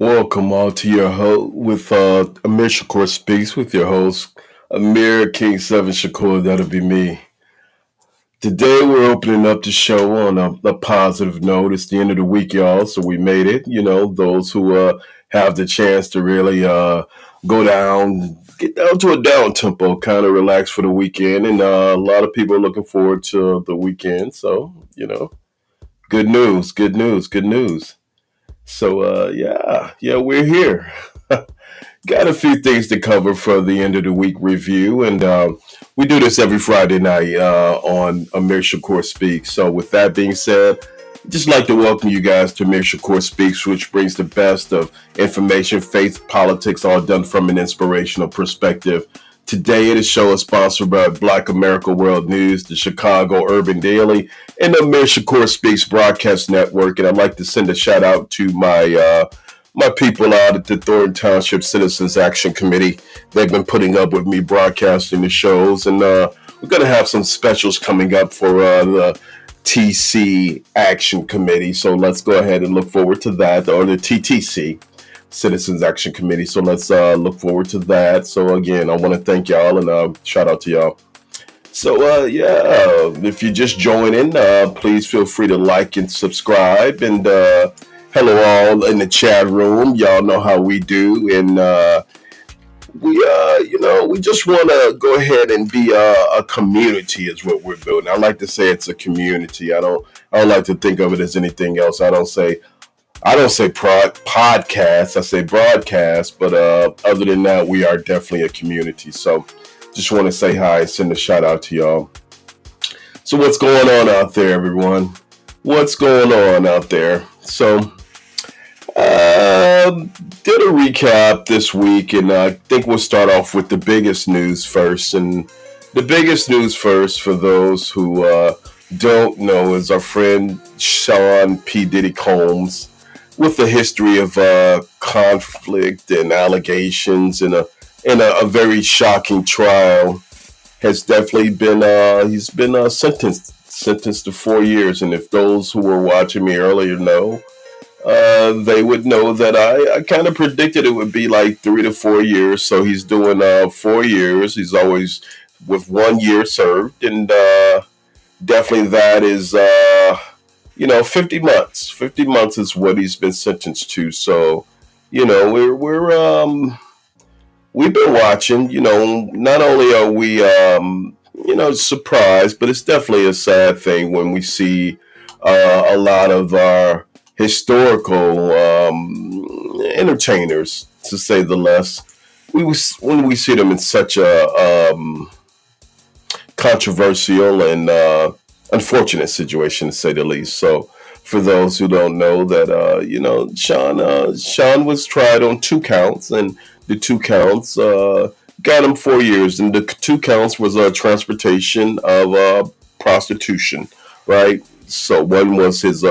Welcome all to your host with Amir Shakur Speaks with your host, Amir King 7 Shakur. That'll be me. Today we're opening up the show on a positive note. It's the end of the week, y'all, so we made it. Those who have the chance to really go down, get down to a down tempo, kind of relax for the weekend. And a lot of people are looking forward to the weekend. So, good news, good news, good news. So yeah, we're here. Got a few things to cover for the end of the week review, and we do this every Friday night on Amir Shakur Speaks. So with that being said, I'd just like to welcome you guys to Amir Shakur Speaks, which brings the best of information, faith, politics, all done from an inspirational perspective. Today, the show is sponsored by Black America World News, the Chicago Urban Daily, and the Amir Shakur Speaks Broadcast Network. And I'd like to send a shout out to my people out at the Thornton Township Citizens Action Committee. They've been putting up with me broadcasting the shows, and we're going to have some specials coming up for the TC Action Committee. So let's go ahead and look forward to that, or the TTC. Citizens Action Committee. So let's look forward to that. So again, I want to thank y'all and shout out to y'all. So if you just join in, please feel free to like and subscribe. And hello all in the chat room. Y'all know how we do. And we just want to go ahead and be a community is what we're building. I like to say it's a community. I don't like to think of it as anything else. I don't say podcast, I say broadcast, but other than that, we are definitely a community. So just want to say hi and send a shout out to y'all. So what's going on out there, everyone? What's going on out there? So did a recap this week, and I think we'll start off with the biggest news first. And the biggest news first, for those who don't know, is our friend Sean P. Diddy Combs, with a history of conflict and allegations and a very shocking trial, has definitely been he's been sentenced to 4 years. And if those who were watching me earlier know, they would know that I kind of predicted it would be like 3 to 4 years. So he's doing 4 years. He's always with 1 year served, and definitely that is 50 months. 50 months is what he's been sentenced to. So, we've been watching. Not only are we surprised, but it's definitely a sad thing when we see a lot of our historical entertainers, to say the less. When we see them in such a controversial and unfortunate situation, to say the least. So for those who don't know, that Sean was tried on 2 counts, and the 2 counts got him 4 years, and the 2 counts was transportation of prostitution, right? So one was his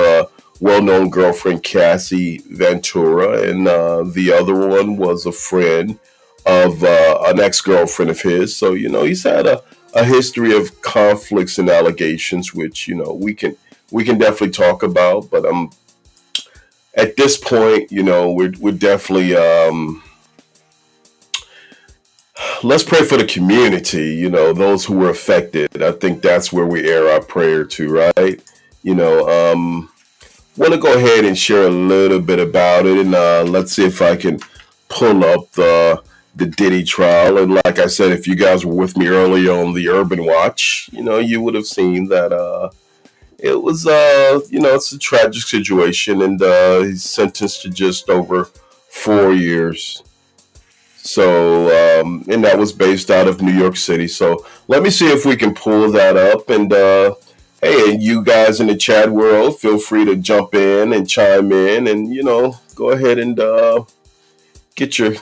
well-known girlfriend Cassie Ventura, and the other one was a friend of an ex-girlfriend of his. So he's had a history of conflicts and allegations, which we can definitely talk about. But at this point, we're definitely let's pray for the community. Those who were affected. I think that's where we air our prayer to, right? Want to go ahead and share a little bit about it, and let's see if I can pull up the Diddy trial. And like I said, if you guys were with me earlier on the Urban Watch, you would have seen that it was it's a tragic situation, and he's sentenced to just over 4 years. So and that was based out of New York City. So let me see if we can pull that up. And hey, and you guys in the chat world, feel free to jump in and chime in, and go ahead and get your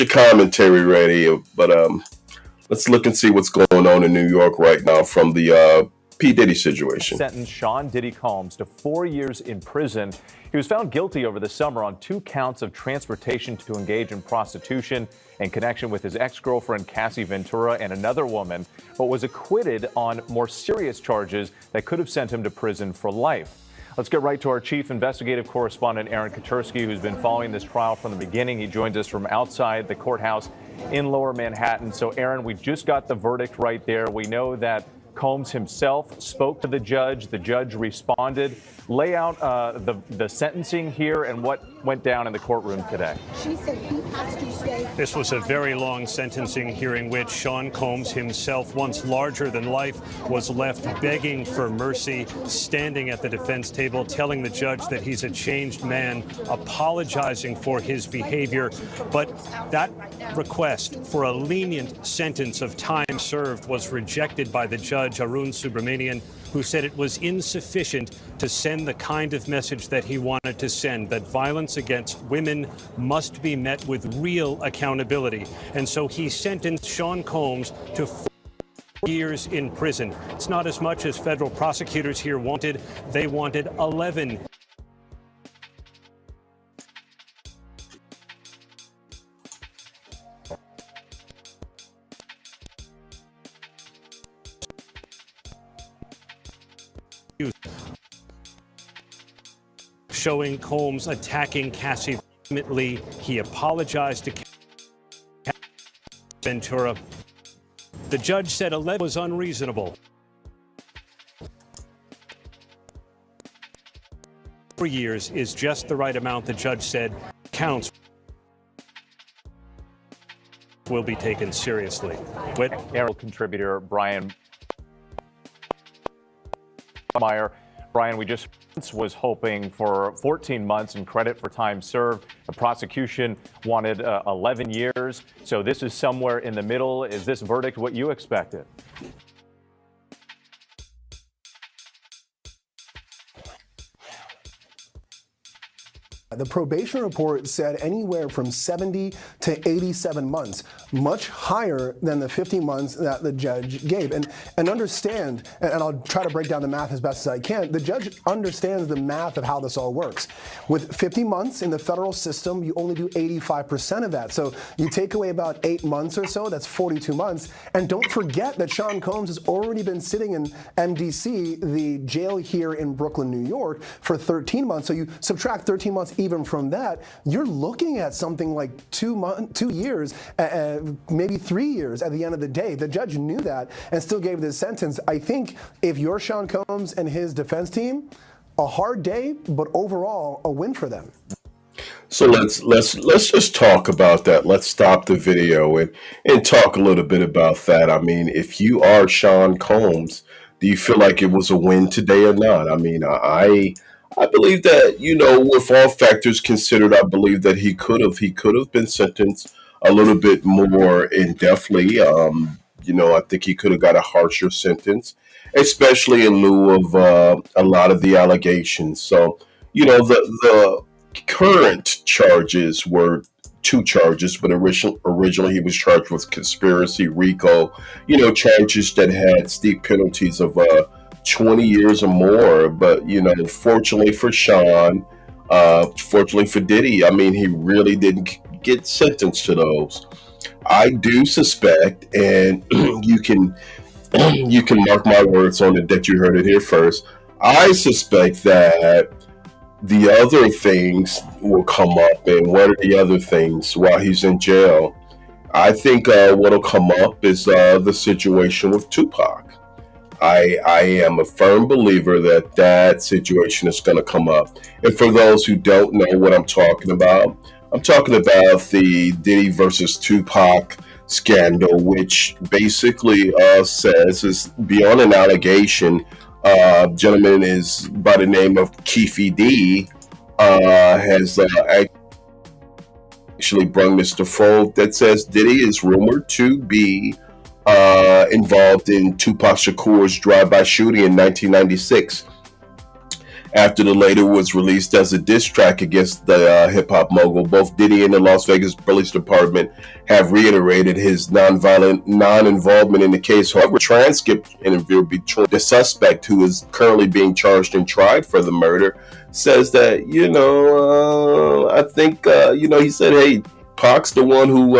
commentary ready. But let's look and see what's going on in New York right now from the P. Diddy situation. Sentenced Sean Diddy Combs to 4 years in prison. He was found guilty over the summer on 2 counts of transportation to engage in prostitution in connection with his ex-girlfriend Cassie Ventura and another woman, but was acquitted on more serious charges that could have sent him to prison for life. Let's get right to our chief investigative correspondent, Aaron Katersky, who's been following this trial from the beginning. He joins us from outside the courthouse in Lower Manhattan. So, Aaron, we just got the verdict right there. We know that Combs himself spoke to the judge. The judge responded. Lay out the sentencing here and what went down in the courtroom today. She said he has to stay. This was a very long sentencing hearing, which Sean Combs himself, once larger than life, was left begging for mercy, standing at the defense table, telling the judge that he's a changed man, apologizing for his behavior. But that request for a lenient sentence of time served was rejected by the judge, Arun Subramanian, who said it was insufficient to send the kind of message that he wanted to send, that violence against women must be met with real accountability. And so he sentenced Sean Combs to 4 years in prison. It's not as much as federal prosecutors here wanted. They wanted 11. Showing Combs attacking Cassie vehemently. He apologized to Ventura. The judge said 11 was unreasonable. 4 years is just the right amount, the judge said. Counts will be taken seriously. Arrow contributor Brian Meyer. Brian, we just was hoping for 14 months in credit for time served. The prosecution wanted 11 years. So this is somewhere in the middle. Is this verdict what you expected? The probation report said anywhere from 70 to 87 months, much higher than the 50 months that the judge gave. And understand, and I'll try to break down the math as best as I can, the judge understands the math of how this all works. With 50 months in the federal system, you only do 85% of that. So you take away about 8 months or so, that's 42 months. And don't forget that Sean Combs has already been sitting in MDC, the jail here in Brooklyn, New York, for 13 months. So you subtract 13 months even from that, you're looking at something like 2 years, maybe 3 years at the end of the day. The judge knew that and still gave this sentence. I think if you're Sean Combs and his defense team, a hard day, but overall a win for them. So let's just talk about that. Let's stop the video and talk a little bit about that. I mean, if you are Sean Combs, do you feel like it was a win today or not? I mean, I believe that, with all factors considered, I believe that he could have been sentenced a little bit more indefinitely. I think he could have got a harsher sentence, especially in lieu of a lot of the allegations. So, the current charges were 2 charges, but originally he was charged with conspiracy, RICO, charges that had steep penalties of 20 years or more. But fortunately for Sean, fortunately for Diddy, I mean, he really didn't get sentenced to those. I do suspect, and you can mark my words on it that you heard it here first, I suspect that the other things will come up. And what are the other things while he's in jail? I think what'll come up is the situation with Tupac. I am a firm believer that situation is going to come up. And for those who don't know what I'm talking about the Diddy versus Tupac scandal, which basically says is beyond an allegation. Gentleman is by the name of Keefe D has actually brung this to fold that says Diddy is rumored to be involved in Tupac Shakur's drive-by shooting in 1996. After the later was released as a diss track against the hip-hop mogul, both Diddy and the Las Vegas Police Department have reiterated his non-involvement in the case. However, a transcript interview between the suspect, who is currently being charged and tried for the murder, says that, I think, he said, hey, Pac's the one who,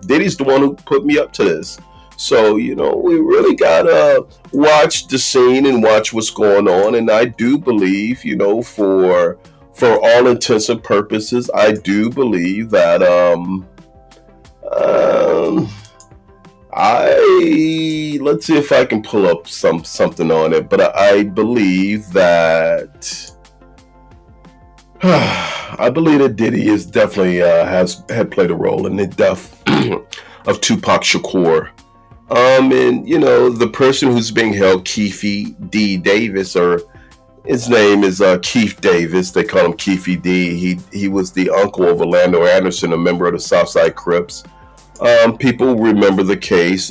Diddy's the one who put me up to this. So, we really gotta watch the scene and watch what's going on. And I do believe, for all intents and purposes, I do believe that um I let's see if I can pull up something on it, but I believe that I believe that Diddy is definitely had played a role in the death of Tupac Shakur. And the person who's being held, Keefe D. Davis, or his name is Keith Davis. They call him Keefe D. He was the uncle of Orlando Anderson, a member of the Southside Crips. People remember the case.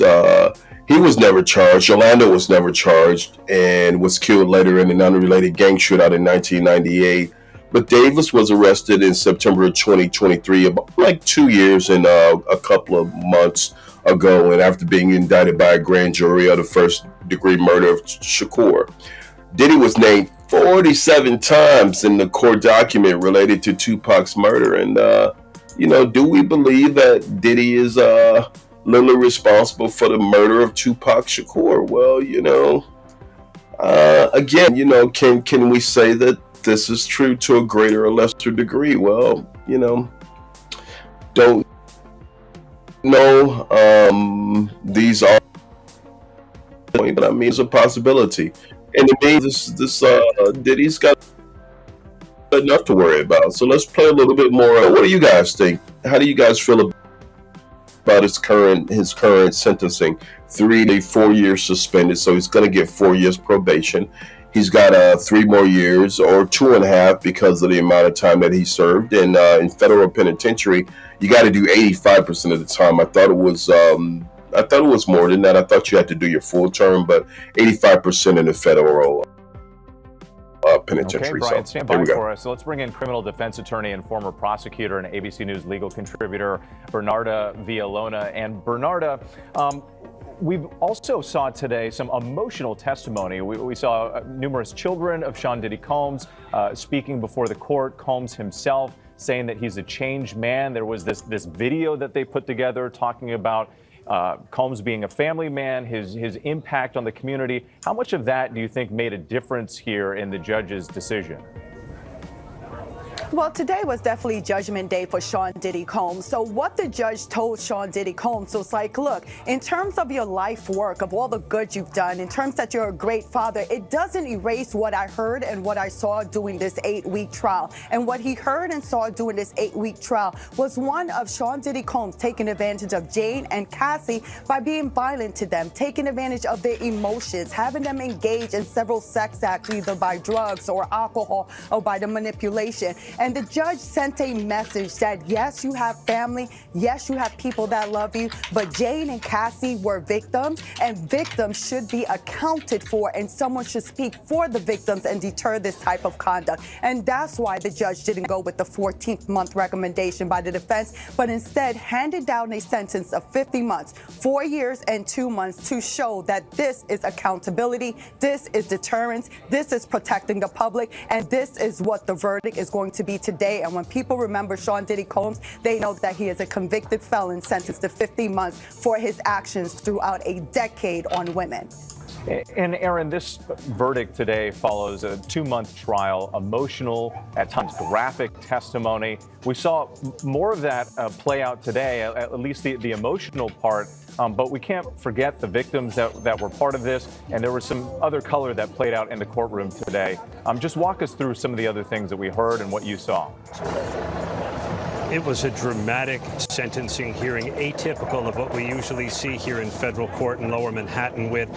He was never charged. Orlando was never charged and was killed later in an unrelated gang shootout in 1998. But Davis was arrested in September of 2023, about like 2 years and a couple of months ago, and after being indicted by a grand jury of the first-degree murder of Shakur. Diddy was named 47 times in the court document related to Tupac's murder, and do we believe that Diddy is literally responsible for the murder of Tupac Shakur? Well, again, can we say that this is true to a greater or lesser degree? Well, don't know. These are, but I mean, it's a possibility, and it means this Diddy's got enough to worry about. So let's play a little bit more. What do you guys think? How do you guys feel about his current sentencing? 3 to 4 years suspended, so he's going to get 4 years probation. He's got 3 more years, or 2.5, because of the amount of time that he served. And in federal penitentiary, you got to do 85% of the time. I thought it was more than that. I thought you had to do your full term, but 85% in the federal penitentiary. Okay, Brian, so, stand by for us. So let's bring in criminal defense attorney and former prosecutor and ABC News legal contributor Bernarda Villalona. And Bernarda, we've also saw today some emotional testimony. We saw numerous children of Sean Diddy Combs speaking before the court. Combs himself saying that he's a changed man. There was this video that they put together talking about Combs being a family man, his impact on the community. How much of that do you think made a difference here in the judge's decision? Well, today was definitely Judgment Day for Sean Diddy Combs. So what the judge told Sean Diddy Combs was like, look, in terms of your life work, of all the good you've done, in terms that you're a great father, it doesn't erase what I heard and what I saw during this 8-week trial. And what he heard and saw during this 8-week trial was one of Sean Diddy Combs taking advantage of Jane and Cassie by being violent to them, taking advantage of their emotions, having them engage in several sex acts, either by drugs or alcohol or by the manipulation. And the judge sent a message that, yes, you have family, yes, you have people that love you, but Jane and Cassie were victims, and victims should be accounted for, and someone should speak for the victims and deter this type of conduct. And that's why the judge didn't go with the 14th month recommendation by the defense, but instead handed down a sentence of 50 months, 4 years and 2 months, to show that this is accountability, this is deterrence, this is protecting the public, and this is what the verdict is going to be today. And when people remember Sean Diddy Combs, they know that he is a convicted felon sentenced to 50 months for his actions throughout a decade on women. And Aaron, this verdict today follows a 2-month trial, emotional, at times graphic testimony. We saw more of that play out today, at least the emotional part. But we can't forget the victims that were part of this, and there was some other color that played out in the courtroom today. Just walk us through some of the other things that we heard and what you saw. It was a dramatic sentencing hearing, atypical of what we usually see here in federal court in Lower Manhattan. With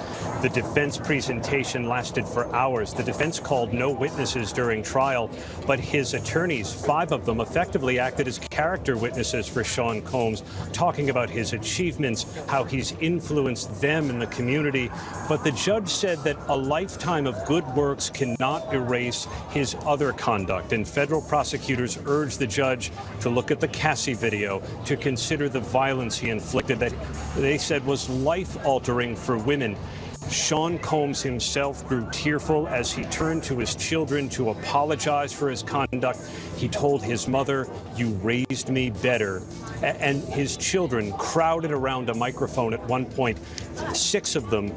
the defense presentation lasted for hours. The defense called no witnesses during trial, but his attorneys, 5 of them, effectively acted as character witnesses for Sean Combs, talking about his achievements, how he's influenced them in the community. But the judge said that a lifetime of good works cannot erase his other conduct, and federal prosecutors urged the judge to look at the Cassie video, to consider the violence he inflicted that they said was life-altering for women. Sean Combs himself grew tearful as he turned to his children to apologize for his conduct. He told his mother, "You raised me better." And his children crowded around a microphone at one point, 6 of them,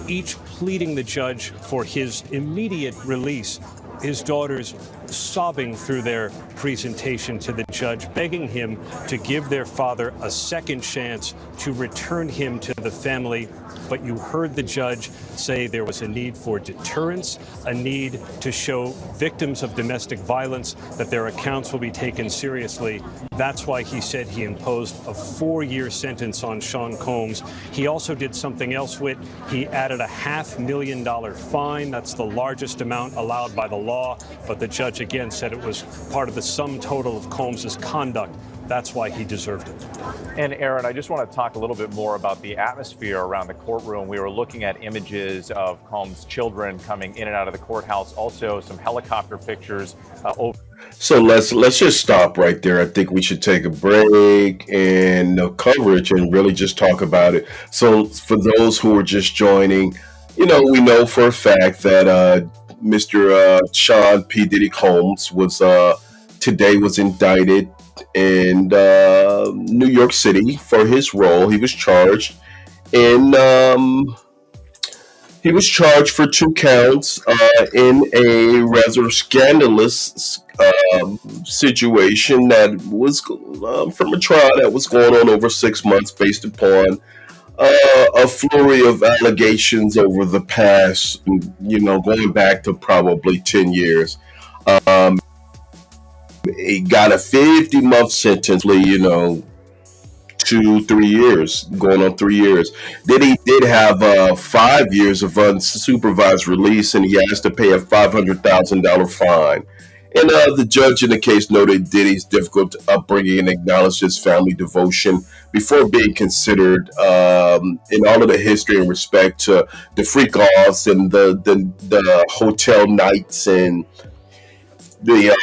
each pleading the judge for his immediate release. His daughters sobbing through their presentation to the judge, begging him to give their father a second chance to return him to the family. But you heard the judge say there was a need for deterrence, a need to show victims of domestic violence that their accounts will be taken seriously. That's why he said he imposed a 4-year sentence on Sean Combs. He also did something else, Whit. He added a $500,000 fine. That's the largest amount allowed by the law. But the judge again said it was part of the sum total of Combs's conduct. That's why he deserved it. And Aaron, I just want to talk a little bit more about the atmosphere around the courtroom. We were looking at images of Combs' children coming in and out of the courthouse, also some helicopter pictures over. So let's just stop right there. I think we should take a break and no coverage and really just talk about it. So for those who are just joining, we know for a fact that Mr. Sean P. Diddy Combs was today was indicted in New York City for his role. He was charged for 2 counts in a rather scandalous situation that was from a trial that was going on over 6 months based upon a flurry of allegations over the past, going back to probably 10 years. He got a 50-month sentence, 2-3 years, going on 3 years. Then he did have 5 years of unsupervised release, and he has to pay a $500,000 fine. And the judge in the case noted Diddy's difficult upbringing and acknowledged his family devotion before being considered in all of the history and respect to the freak-offs and the hotel nights and the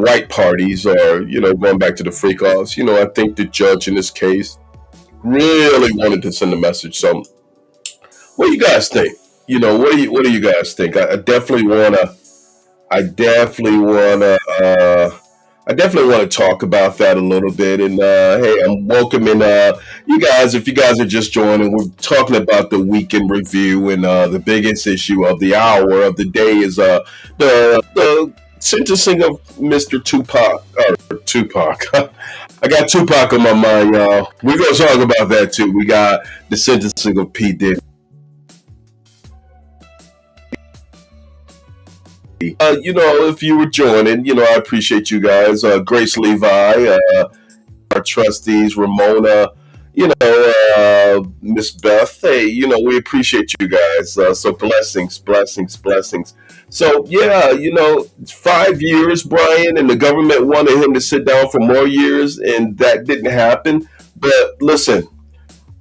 white parties are, going back to the freak-offs. I think the judge in this case really wanted to send a message. So what do you guys think? What do you guys think? I definitely want to talk about that a little bit. And hey, I'm welcoming you guys. If you guys are just joining, we're talking about the weekend review, and the biggest issue of the hour of the day is the sentencing of Mr. Tupac. I got Tupac on my mind, y'all. We're gonna talk about that too. We got the sentencing of P. Diddy. If you were joining, I appreciate you guys. Grace Levi, our trustees, Ramona, Miss Beth. Hey, we appreciate you guys. So blessings. So yeah, 5 years, Brian, and the government wanted him to sit down for more years, and that didn't happen. But listen,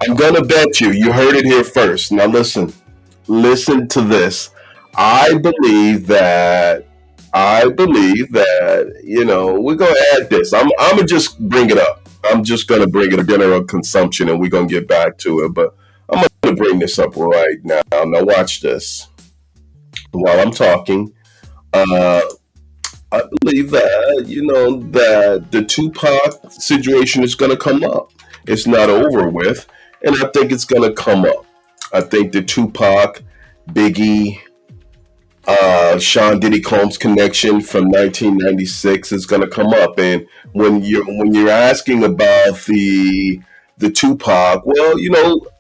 I'm gonna bet you heard it here first. Now listen to this. I believe that, we're going to add this. I'm going to just bring it up. I'm just going to bring it up, general consumption, and we're going to get back to it. But I'm going to bring this up right now. Now watch this. While I'm talking, I believe that, that the Tupac situation is going to come up. It's not over with, and I think it's going to come up. I think the Tupac, Biggie, Sean Diddy Combs connection from 1996 is going to come up. And when you're asking about the Tupac, well,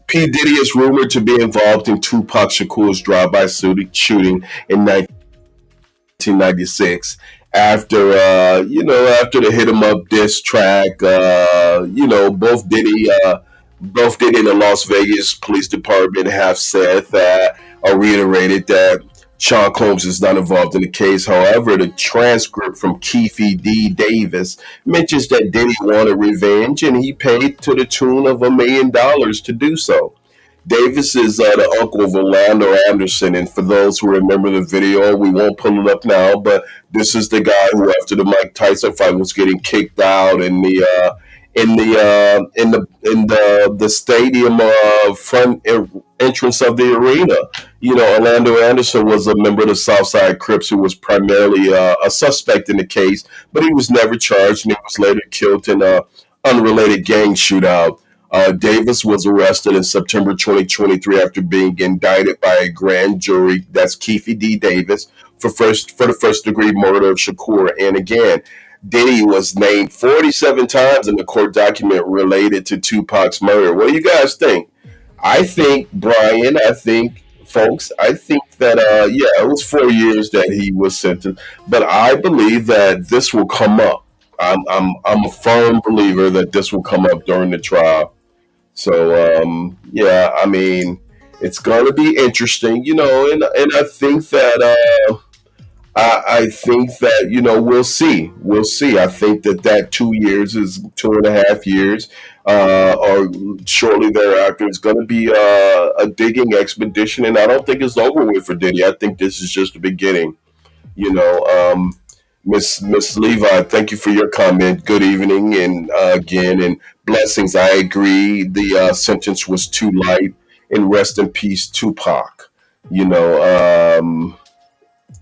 P. Diddy is rumored to be involved in Tupac Shakur's drive-by shooting in 1996 after the Hit 'Em Up diss track. Both Diddy and the Las Vegas Police Department have said that, or reiterated that, Sean Combs is not involved in the case. However, the transcript from Keefe D. Davis mentions that Diddy wanted revenge, and he paid to the tune of $1 million to do so. Davis is the uncle of Orlando Anderson, and for those who remember the video, we won't pull it up now, but this is the guy who, after the Mike Tyson fight, was getting kicked out in the stadium front entrance of the arena. Orlando Anderson was a member of the Southside Crips who was primarily a suspect in the case, but he was never charged and he was later killed in a unrelated gang shootout. Davis was arrested in September 2023 after being indicted by a grand jury. That's Keefe D. Davis for the first degree murder of Shakur. And again, Diddy was named 47 times in the court document related to Tupac's murder. What do you guys think? I think, Brian, folks, I think that, yeah, it was 4 years that he was sentenced, but I believe that this will come up. I'm a firm believer that this will come up during the trial. So, yeah, I mean, it's going to be interesting, and I think that, I think that we'll see. We'll see. I think that 2 years is 2.5 years, or shortly thereafter, it's going to be a digging expedition, and I don't think it's over with for Diddy. I think this is just the beginning. You know, Miss Levi, thank you for your comment. Good evening, and again, and blessings. I agree. The sentence was too light, and rest in peace, Tupac. You know.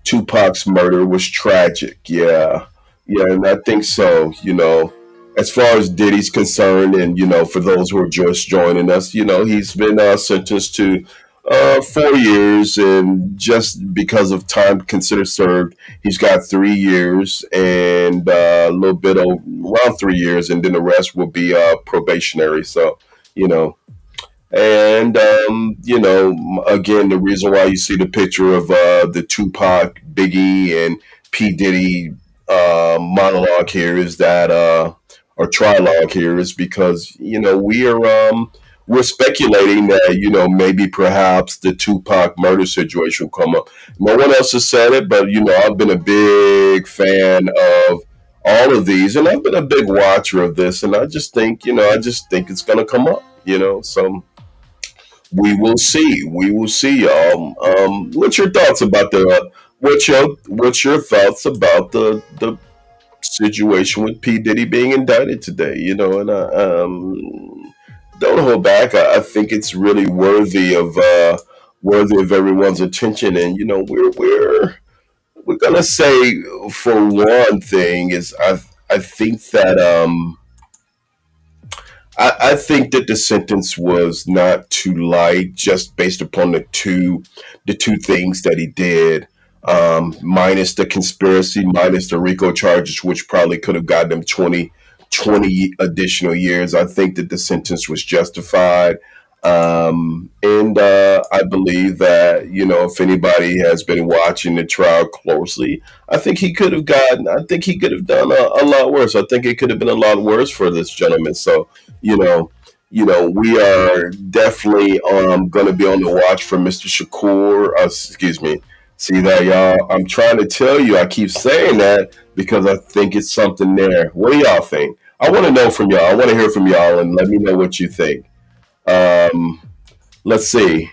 Tupac's murder was tragic. Yeah. Yeah, and I think so, as far as Diddy's concerned, and, for those who are just joining us, he's been sentenced to 4 years, and just because of time considered served, he's got 3 years and a little bit of around 3 years, and then the rest will be probationary. So, you know, and again, the reason why you see the picture of the Tupac, Biggie, and P Diddy monologue here is that, or trilogue here, is because we're speculating that maybe perhaps the Tupac murder situation will come up. No one else has said it, but I've been a big fan of all of these, and I've been a big watcher of this, and I just think it's gonna come up. So we will see. We will see. What's your thoughts about what's your thoughts about the situation with P Diddy being indicted today? And don't hold back. I think it's really worthy of everyone's attention. And we're gonna say, for one thing, is I think that I think that the sentence was not too light, just based upon the two things that he did, minus the conspiracy, minus the RICO charges, which probably could have gotten him 20 additional years. I think that the sentence was justified. And I believe that, if anybody has been watching the trial closely, I think he could have done a lot worse. I think it could have been a lot worse for this gentleman. So, you know, we are definitely going to be on the watch for Mr. Shakur. Excuse me. See that, y'all? I'm trying to tell you, I keep saying that because I think it's something there. What do y'all think? I want to know from y'all. I want to hear from y'all, and let me know what you think. Um, let's see.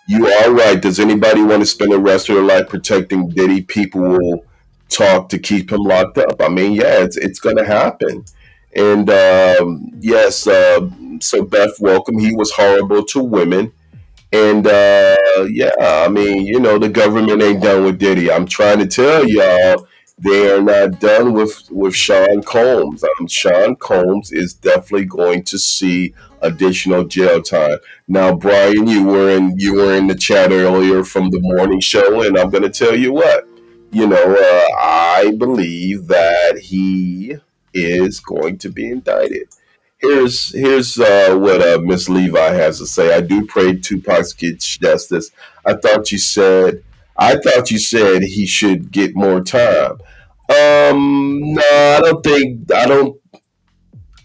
You are right. Does anybody want to spend the rest of their life protecting Diddy? People will talk to keep him locked up. I mean, yeah, it's going to happen. And yes, so Beth, welcome. He was horrible to women. And yeah, I mean, the government ain't done with Diddy. I'm trying to tell y'all, they are not done with Sean Combs. Sean Combs is definitely going to see additional jail time. Now, Brian, you were in the chat earlier from the morning show, and I'm going to tell you what. I believe that he is going to be indicted. Here's what Miss Levi has to say. I do pray Tupac gets justice. I thought you said he should get more time. No,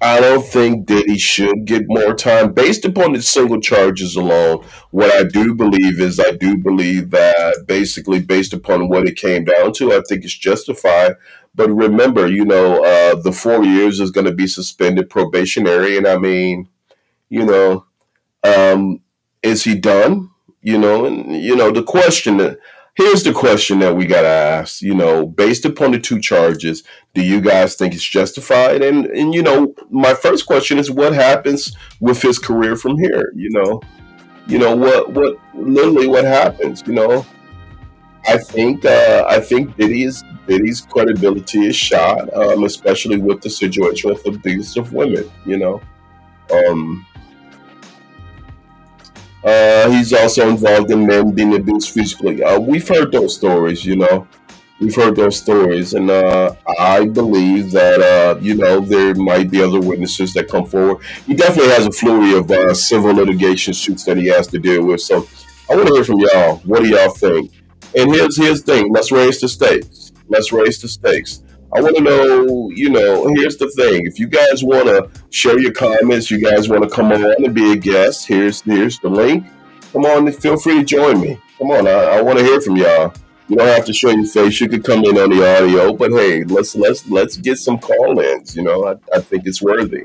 I don't think that he should get more time based upon the single charges alone. What I do believe that basically based upon what it came down to, I think it's justified. But remember, the 4 years is going to be suspended probationary, and I mean, you know, um, is he done? And here's the question that we gotta ask. Based upon the two charges, do you guys think it's justified? And my first question is, what happens with his career from here? literally what happens. I think Diddy's credibility is shot, especially with the situation with abuse of women. Um, he's also involved in men being abused physically. We've heard those stories. We've heard those stories, and I believe that there might be other witnesses that come forward. He definitely has a flurry of civil litigation suits that he has to deal with. So I want to hear from y'all. What do y'all think? And here's the thing. Let's raise the stakes. Let's raise the stakes. I want to know. Here's the thing. If you guys want to share your comments, you guys want to come on and be a guest. Here's the link. Come on, feel free to join me. Come on, I want to hear from y'all. You don't have to show your face. You could come in on the audio, but hey, let's get some call-ins. I think it's worthy.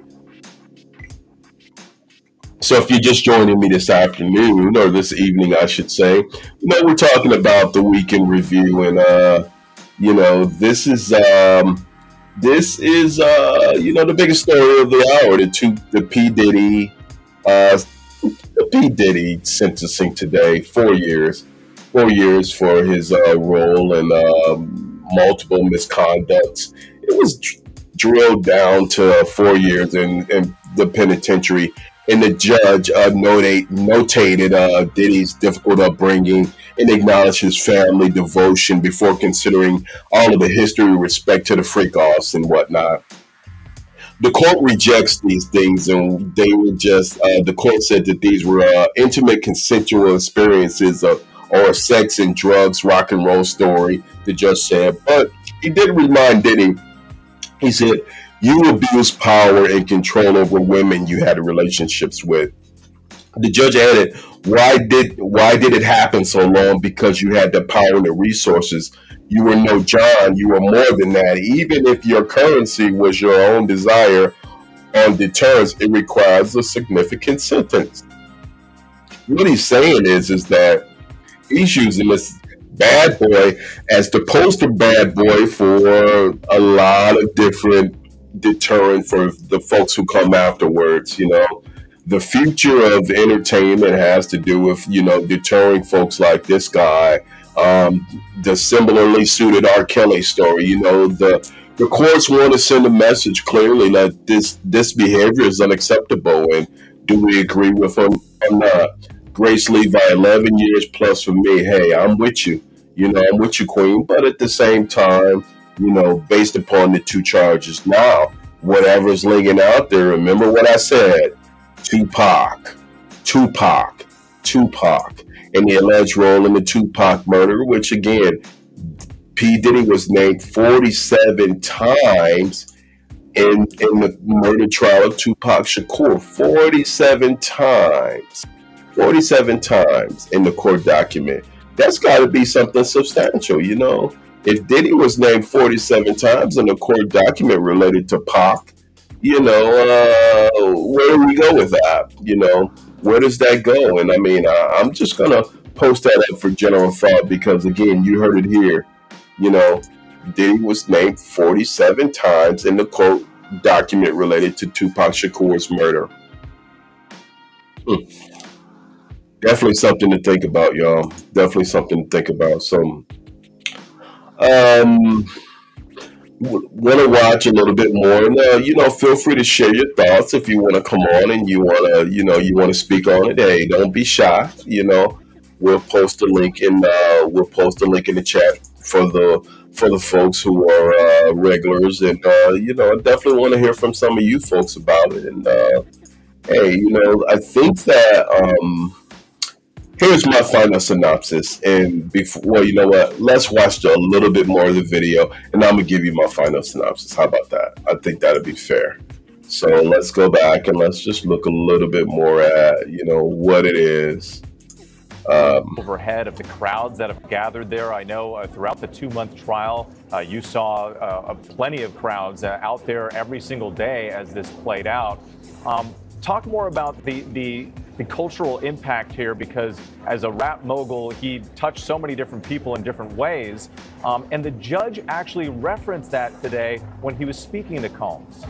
So if you're just joining me this afternoon or this evening, I should say, we're talking about the weekend review, and this is the biggest story of the hour. The P Diddy sentencing today, 4 years. 4 years for his role in multiple misconducts. It was drilled down to 4 years in the penitentiary. And the judge notated Diddy's difficult upbringing and acknowledged his family devotion before considering all of the history with respect to the freak-offs and whatnot. The court rejects these things, and they were just, the court said that these were intimate consensual experiences or a sex and drugs rock and roll story, the judge said. But he did remind Diddy, he said, you abused power and control over women you had relationships with. The judge added, why did it happen so long? Because you had the power and the resources. You were no John, you were more than that. Even if your currency was your own desire on deterrence, it requires a significant sentence. What he's saying is that he's using this bad boy as the poster bad boy for a lot of different deterrent for the folks who come afterwards. The future of entertainment has to do with deterring folks like this guy. The similarly suited R. Kelly story. The courts want to send a message clearly that this behavior is unacceptable, and do we agree with him or not? Grace Levi, 11 years plus for me. Hey, I'm with you. I'm with you, Queen. But at the same time, based upon the two charges now, whatever's linking out there, remember what I said. Tupac, and the alleged role in the Tupac murder, which again, P. Diddy was named 47 times in the murder trial of Tupac Shakur. 47 times. 47 times in the court document. That's got to be something substantial, If Diddy was named 47 times in the court document related to Pac, where do we go with that? Where does that go? And I mean, I'm just going to post that up for general thought because, again, you heard it here. Diddy was named 47 times in the court document related to Tupac Shakur's murder. Definitely something to think about, y'all. Definitely something to think about. So, want to watch a little bit more, and feel free to share your thoughts if you want to come on and you want to speak on it. Hey, don't be shy. We'll post a link in the chat for the folks who are regulars, and I definitely want to hear from some of you folks about it. And hey, I think that. Here's my final synopsis, and you know what? Let's watch a little bit more of the video, and I'm gonna give you my final synopsis. How about that? I think that'd be fair. So let's go back and let's just look a little bit more at what it is. Overhead of the crowds that have gathered there. I know throughout the 2-month trial, you saw plenty of crowds out there every single day as this played out. Talk more about the cultural impact here, because as a rap mogul, he touched so many different people in different ways. And the judge actually referenced that today when he was speaking to Combs.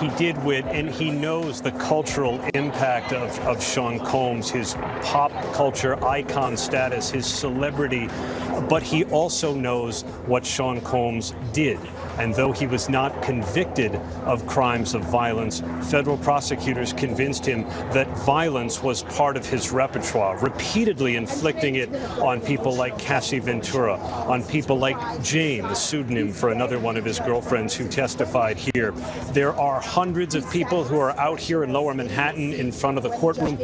he did with, and he knows the cultural impact of Sean Combs, his pop culture icon status, his celebrity, but he also knows what Sean Combs did. And though he was not convicted of crimes of violence, federal prosecutors convinced him that violence was part of his repertoire, repeatedly inflicting it on people like Cassie Ventura, on people like Jane, the pseudonym for another one of his girlfriends who testified here. There are hundreds of people who are out here in Lower Manhattan in front of the courtroom,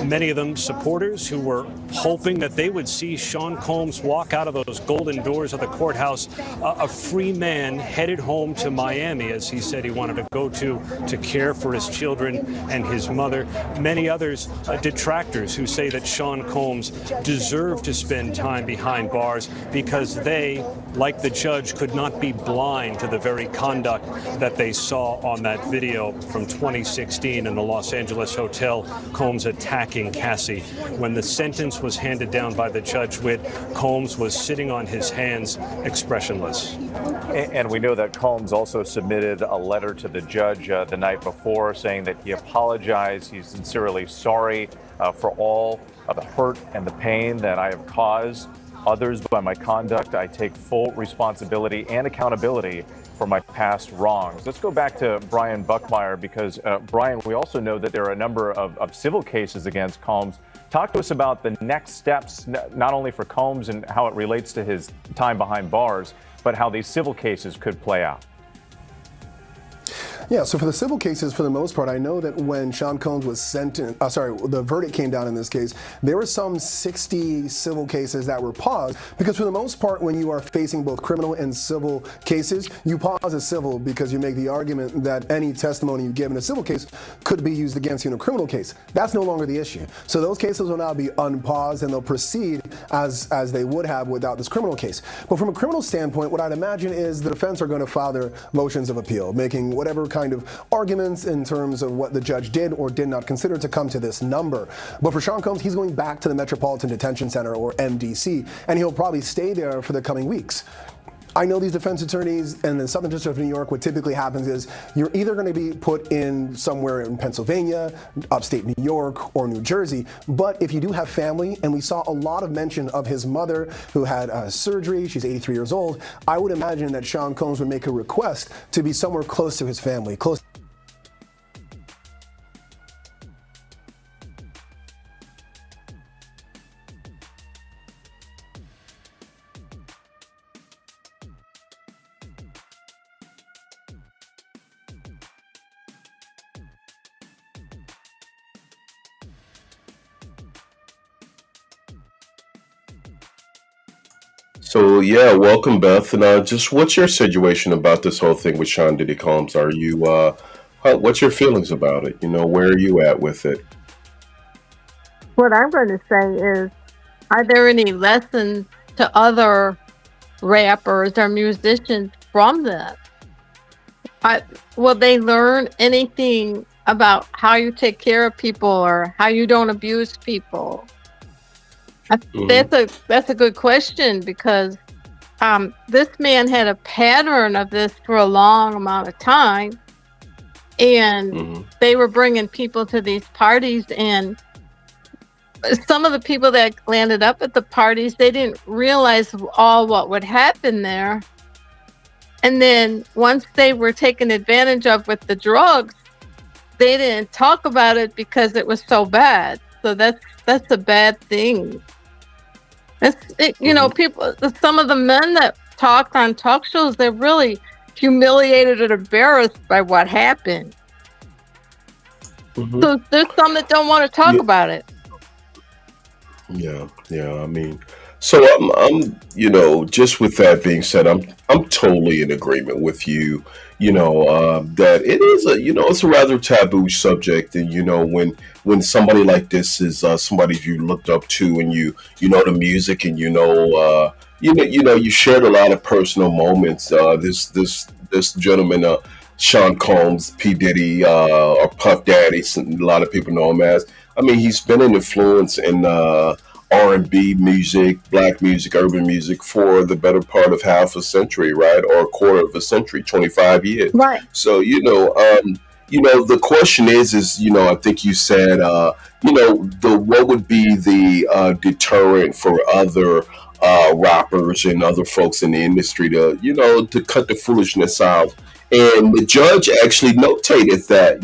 many of them supporters who were hoping that they would see Sean Combs walk out of those golden doors of the courthouse a free man headed home to Miami, as he said he wanted to go to care for his children and his mother. Many others, detractors, who say that Sean Combs deserved to spend time behind bars because they, like the judge, could not be blind to the very conduct that they saw on that video from 2016 in the Los Angeles hotel, Combs attacking Cassie. When the sentence was handed down by the judge, Combs was sitting on his hands, expressionless. And we know that Combs also submitted a letter to the judge the night before saying that he apologized. He's sincerely sorry for all of the hurt and the pain that I have caused others by my conduct. I take full responsibility and accountability for my past wrongs. Let's go back to Brian Buckmeyer because, Brian, we also know that there are a number of civil cases against Combs. Talk to us about the next steps, not only for Combs and how it relates to his time behind bars, but how these civil cases could play out. Yeah, so for the civil cases, for the most part, I know that when Sean Combs was sentenced, the verdict came down in this case, there were some 60 civil cases that were paused, because for the most part, when you are facing both criminal and civil cases, you pause a civil because you make the argument that any testimony you give in a civil case could be used against you in a criminal case. That's no longer the issue. So those cases will now be unpaused and they'll proceed as they would have without this criminal case. But from a criminal standpoint, what I'd imagine is the defense are going to file their motions of appeal, making whatever kind of arguments in terms of what the judge did or did not consider to come to this number. But for Sean Combs, he's going back to the Metropolitan Detention Center, or MDC, and he'll probably stay there for the coming weeks. I know these defense attorneys and the Southern District of New York, what typically happens is you're either going to be put in somewhere in Pennsylvania, upstate New York, or New Jersey. But if you do have family, and we saw a lot of mention of his mother who had surgery, she's 83 years old, I would imagine that Sean Combs would make a request to be somewhere close to his family, close. So yeah, welcome, Beth. And just what's your situation about this whole thing with Sean Diddy Combs? Are you, what's your feelings about it? You know, where are you at with it? What I'm going to say is, are there any lessons to other rappers or musicians from this? Will they learn anything about how you take care of people or how you don't abuse people? That's a good question, because this man had a pattern of this for a long amount of time, and they were bringing people to these parties, and some of the people that landed up at the parties, they didn't realize all what would happen there. And then once they were taken advantage of with the drugs, they didn't talk about it because it was so bad. So that's a bad thing. People, some of the men that talked on talk shows, they're really humiliated and embarrassed by what happened. So there's some that don't want to talk about it. Yeah. I mean, so I'm just with that being said, I'm totally in agreement with you. That it is it's a rather taboo subject, and when somebody like this is somebody you looked up to, and you know the music, and you shared a lot of personal moments. This gentleman, Sean Combs, P. Diddy, or Puff Daddy, a lot of people know him as. I mean, he's been an influence in R&B music, black music, urban music for the better part of half a century, right? Or a quarter of a century, 25 years. Right. So, the question is, I think you said, what would be the deterrent for other rappers and other folks in the industry to, to cut the foolishness out. And the judge actually notated that,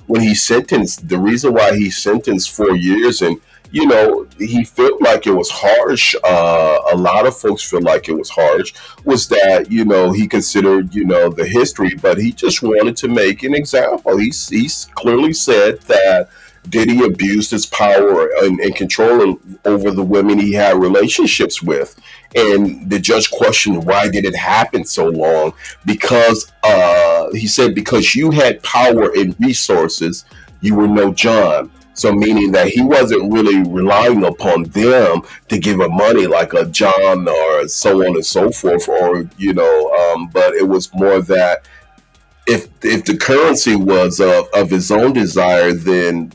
when he sentenced, the reason why he sentenced 4 years, and he felt like it was harsh. A lot of folks feel like it was harsh. Was that he considered the history, but he just wanted to make an example. He's clearly said that Diddy abused his power and control over the women he had relationships with. And the judge questioned, why did it happen so long? Because he said, because you had power and resources, you were no John. So meaning that he wasn't really relying upon them to give him money like a John or so on and so forth, or but it was more that if the currency was of his own desire, then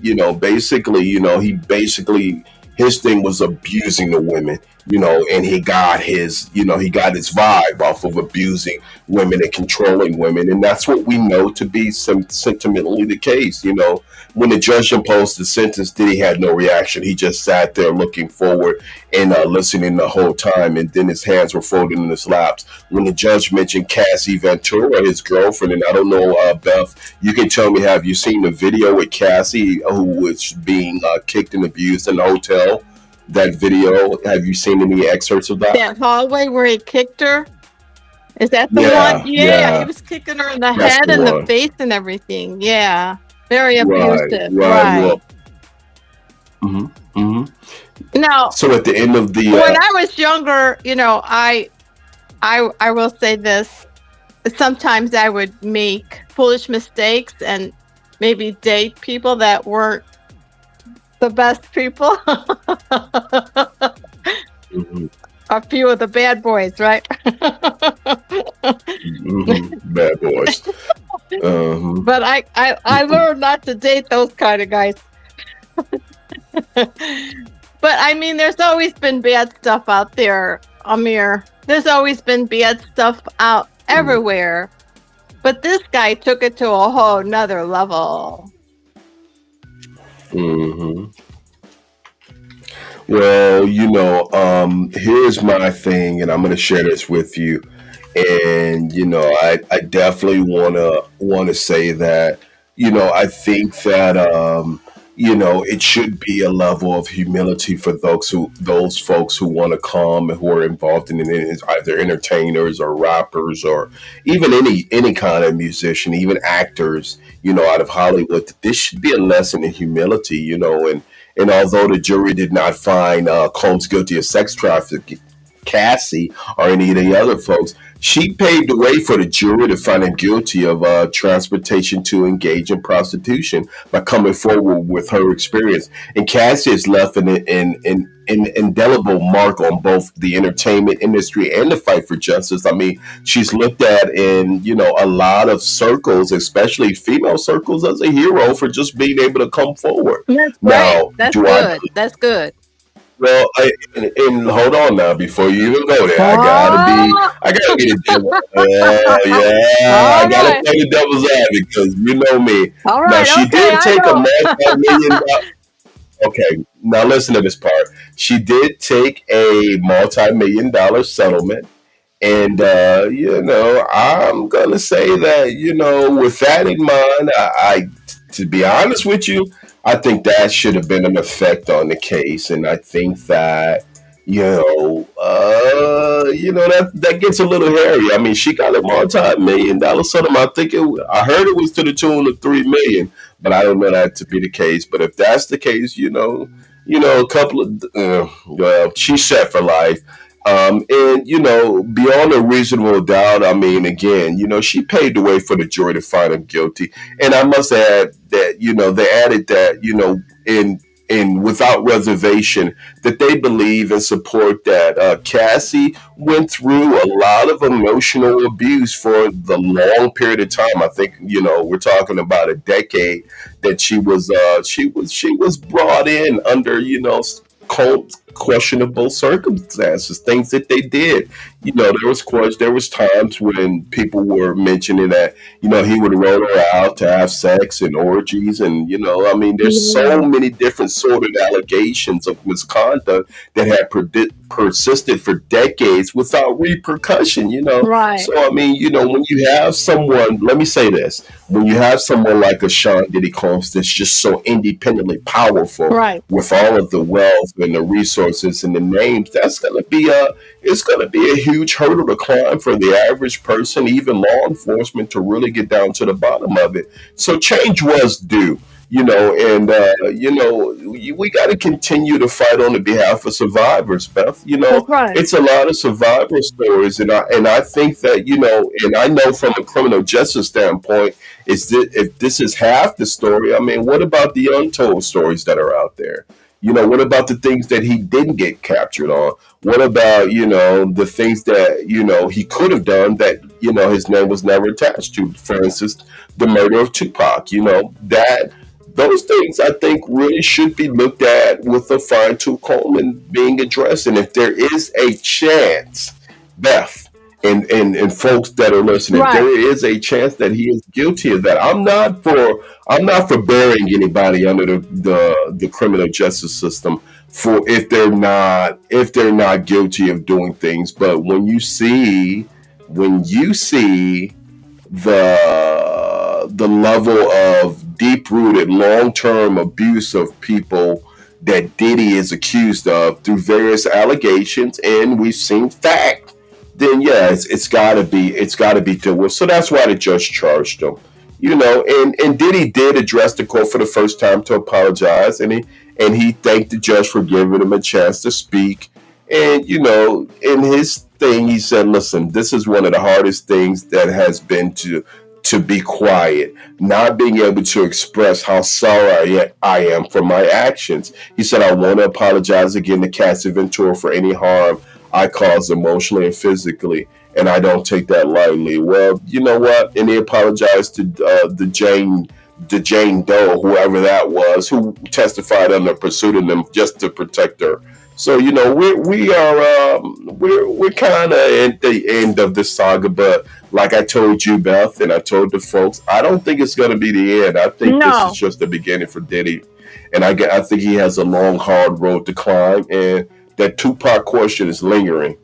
his thing was abusing the women, and he got his vibe off of abusing women and controlling women, and that's what we know to be sentimentally the case. When the judge imposed the sentence, Diddy had no reaction. He just sat there looking forward and listening the whole time, and then his hands were folded in his laps. When the judge mentioned Cassie Ventura, his girlfriend, and I don't know, Beth, you can tell me, have you seen the video with Cassie, who was being kicked and abused in the hotel? That video, have you seen any excerpts of that? That hallway where he kicked her? Is that the one? Yeah, he was kicking her in the head and the face and everything. Yeah, very abusive. Right. Well, Now, so at the end of the when I was younger, I will say this. Sometimes I would make foolish mistakes and maybe date people that weren't the best people. A few of the bad boys, right? Bad boys. But I learned not to date those kind of guys. But I mean, there's always been bad stuff out there, Amir. There's always been bad stuff out everywhere. But this guy took it to a whole nother level. Well, here's my thing, and I'm going to share this with you. And I definitely want to say that I think that it should be a level of humility for those folks who want to come and who are involved in it, either entertainers or rappers or even any kind of musician, even actors, out of Hollywood. This should be a lesson in humility, and although the jury did not find Combs guilty of sex trafficking, Cassie or any of the other folks, she paved the way for the jury to find him guilty of transportation to engage in prostitution by coming forward with her experience. And Cassie has left an indelible mark on both the entertainment industry and the fight for justice. I mean, she's looked at in a lot of circles, especially female circles, as a hero for just being able to come forward. That's now, That's good. That's good. Well, and hold on now, before you even go there, I gotta be the devil. I gotta play the devil's advocate because you know me. All right, now she did take a multi-million. Okay, now listen to this part. She did take a multi-million-dollar settlement, and I'm gonna say that with that in mind, I to be honest with you, I think that should have been an effect on the case, and I think that that gets a little hairy. I mean, she got a multi-million-dollar settlement. I heard it was to the tune of $3 million, but I don't know that to be the case. But if that's the case, a couple of she's set for life. And beyond a reasonable doubt, I mean, again, she paved the way for the jury to find him guilty. And I must add that, they added that, in without reservation, that they believe and support that Cassie went through a lot of emotional abuse for the long period of time. I think, we're talking about a decade that she was brought in under, questionable circumstances, things that they did. There was times when people were mentioning that he would roll her out to have sex and orgies, and I mean, there's so Yeah. many different sort of allegations of misconduct that had persisted for decades without repercussion. Right. So I mean, when you have someone, let me say this: when you have someone like a Sean Diddy Combs that's just so independently powerful Right. with all of the wealth and the resources and the names, that's going to be a huge hurdle to climb for the average person, even law enforcement, to really get down to the bottom of it. So change was due. And we got to continue to fight on the behalf of survivors, Beth. That's right. It's a lot of survivor stories, and I think that and I know from a criminal justice standpoint, is that if this is half the story, I mean, what about the untold stories that are out there? What about the things that he didn't get captured on? What about the things that he could have done that his name was never attached to? For instance, the murder of Tupac. That those things I think really should be looked at with a fine tooth comb and being addressed. And if there is a chance, Beth, and folks that are listening, if Right. there is a chance that he is guilty of that, I'm not for burying anybody under the criminal justice system for if they're not guilty of doing things. But when you see the level of deep rooted long term abuse of people that Diddy is accused of through various allegations, and we've seen fact, then yeah, it's gotta be dealt with. So that's why the judge charged him. And Diddy did address the court for the first time to apologize, and he thanked the judge for giving him a chance to speak. And in his thing, he said, "Listen, this is one of the hardest things that has been to be quiet, not being able to express how sorry I am for my actions." He said, "I want to apologize again to Cassie Ventura for any harm I caused emotionally and physically, and I don't take that lightly." Well, you know what? And he apologized to the Jane Doe, whoever that was, who testified under pseudonym just to protect her. So we're kind of at the end of this saga, but like I told you, Beth, and I told the folks, I don't think it's going to be the end. I think this is No. just the beginning for Diddy, and I think he has a long, hard road to climb, and that Tupac question is lingering.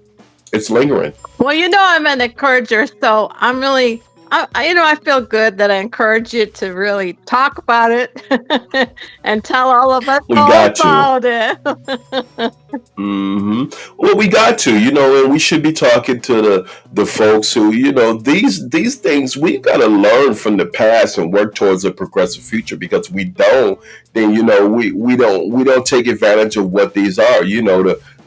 It's lingering. Well, I'm an encourager, so I'm really, I feel good that I encourage you to really talk about it and tell all of us We all got to. about it. Well, we got to, and we should be talking to the folks who, these things we got to learn from the past and work towards a progressive future. Because we don't, then we don't take advantage of what these are.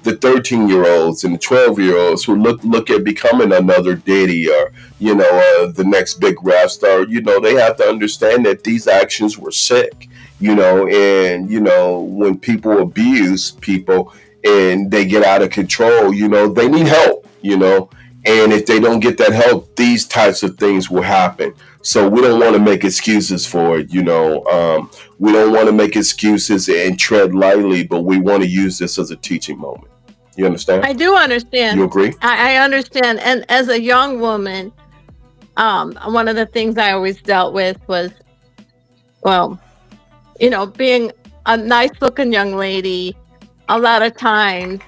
The 13-year-olds and the 12-year-olds who look at becoming another Diddy or the next big rap star. They have to understand that these actions were sick. And when people abuse people and they get out of control, they need help. And if they don't get that help, these types of things will happen. So we don't want to make excuses for it. We don't want to make excuses and tread lightly, but we want to use this as a teaching moment. You understand? I do understand. You agree? I understand. And as a young woman, one of the things I always dealt with was, well, being a nice looking young lady. A lot of times,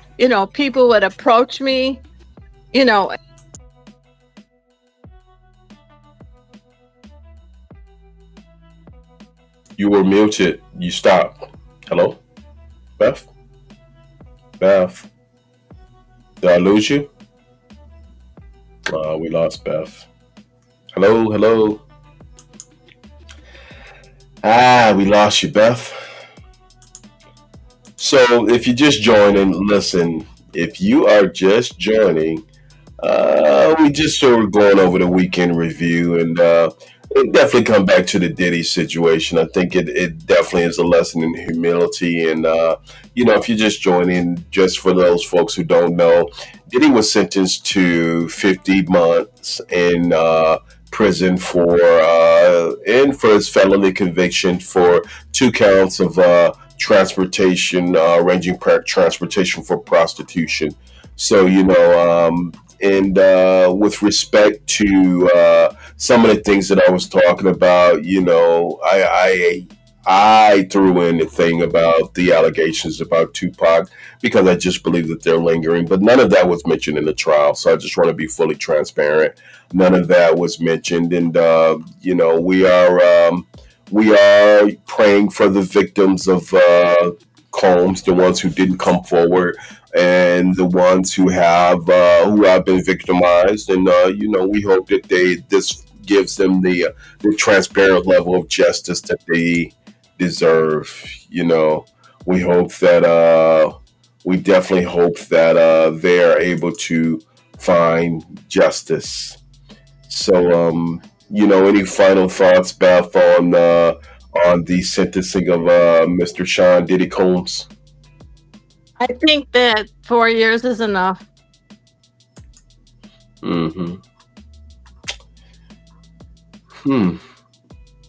people would approach me, You were muted. You stopped. Hello? Beth? Beth? Did I lose you? We lost Beth. Hello? Hello? We lost you, Beth. So if you're just joining, listen, if you are just joining, we just sort of going over the weekend review, and it definitely come back to the Diddy situation. I think it definitely is a lesson in humility. And, if you're just joining, just for those folks who don't know, Diddy was sentenced to 50 months in prison for his felony conviction for 2 counts of transportation, transportation for prostitution. So, and with respect to some of the things that I was talking about, I threw in the thing about the allegations about Tupac because I just believe that they're lingering, but none of that was mentioned in the trial. So I just want to be fully transparent. None of that was mentioned, and we are praying for the victims of Combs, the ones who didn't come forward, and the ones who have been victimized, and we hope that this gives them the transparent level of justice that they deserve. We hope that we definitely hope that they are able to find justice. So, any final thoughts, Beth, on the sentencing of Mr. Sean Diddy Combs? I think that 4 years is enough.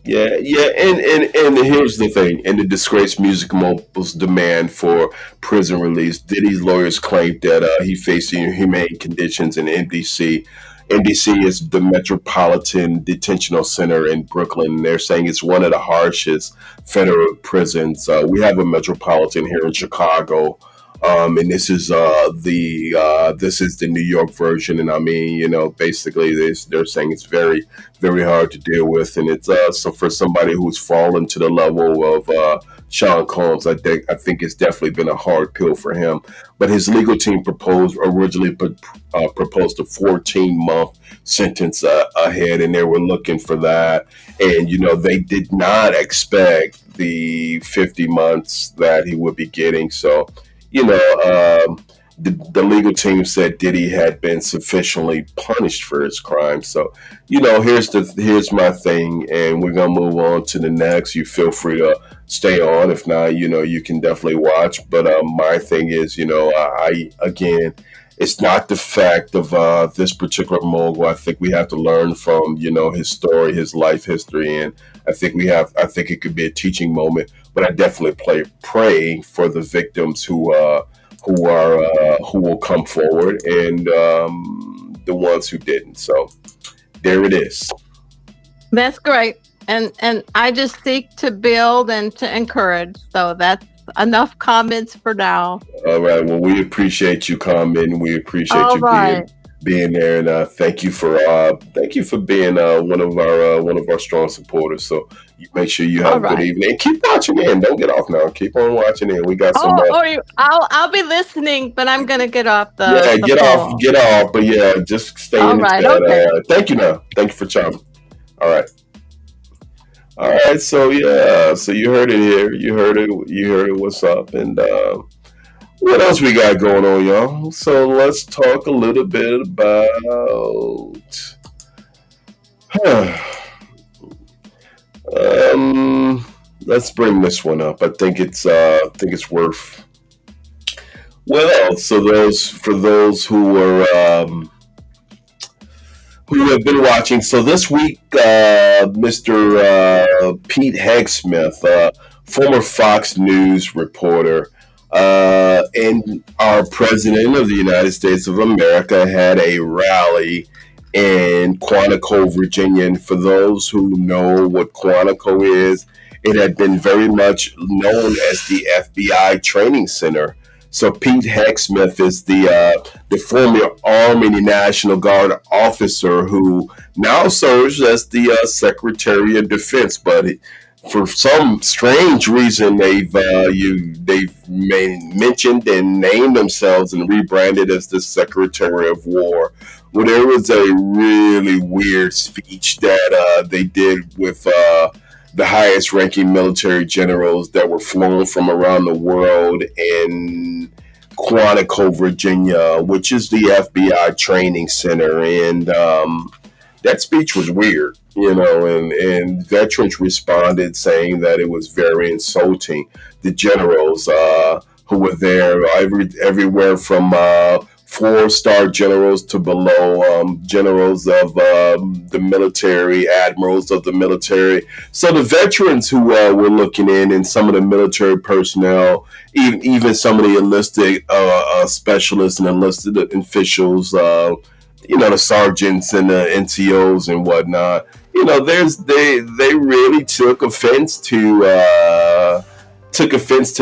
Yeah, and here's the thing. In the disgraced music mogul's demand for prison release, Diddy's lawyers claimed that he faced inhumane conditions in MDC. MDC is the Metropolitan Detention Center in Brooklyn. And they're saying it's one of the harshest federal prisons. We have a Metropolitan here in Chicago, and this is the New York version. And I mean, basically, they're saying it's very, very hard to deal with, and it's so for somebody who's fallen to the level of Sean Combs, I think it's definitely been a hard pill for him. But his legal team originally proposed a 14-month sentence ahead, and they were looking for that. And they did not expect the 50 months that he would be getting. So, the legal team said Diddy had been sufficiently punished for his crime. So, here's my thing, and we're gonna move on to the next. You feel free to stay on. If not, you can definitely watch. But my thing is, it's not the fact of this particular mogul. I think we have to learn from his story, his life history, and I think it could be a teaching moment. But I definitely pray for the victims who will come forward, and the ones who didn't. So there it is. That's great. And I just seek to build and to encourage. So that's enough comments for now. All right. Well, we appreciate you coming. We appreciate being there, and thank you for being one of our strong supporters. So you make sure you have a good evening. Keep watching in. Don't get off now. Keep on watching in. We got some. I'll be listening, but I'm gonna get off the. Yeah, get off. But yeah, just stay in the chat. Okay. Thank you. Now, thank you for chiming. All right. So yeah, so you heard it here. You heard it. What's up? And what else we got going on, y'all? So let's talk a little bit about. Let's bring this one up. I think it's worth. Well, so for those who have been watching, so this week, Mr. Pete Hegseth, former Fox News reporter, and our president of the United States of America had a rally in Quantico, Virginia. And for those who know what Quantico is, it had been very much known as the FBI training center. So Pete Hegseth is the former Army National Guard officer who now serves as the Secretary of Defense. But for some strange reason, they've mentioned and named themselves and rebranded as the Secretary of War. Well, there was a really weird speech that they did with the highest ranking military generals that were flown from around the world in Quantico, Virginia, which is the FBI training center. And that speech was weird, and veterans responded saying that it was very insulting. The generals who were there, everywhere from 4-star generals to below generals of the military, admirals of the military. So the veterans who were looking in, and some of the military personnel, even some of the enlisted specialists and enlisted officials, the sergeants and the NCOs and whatnot. They really took offense to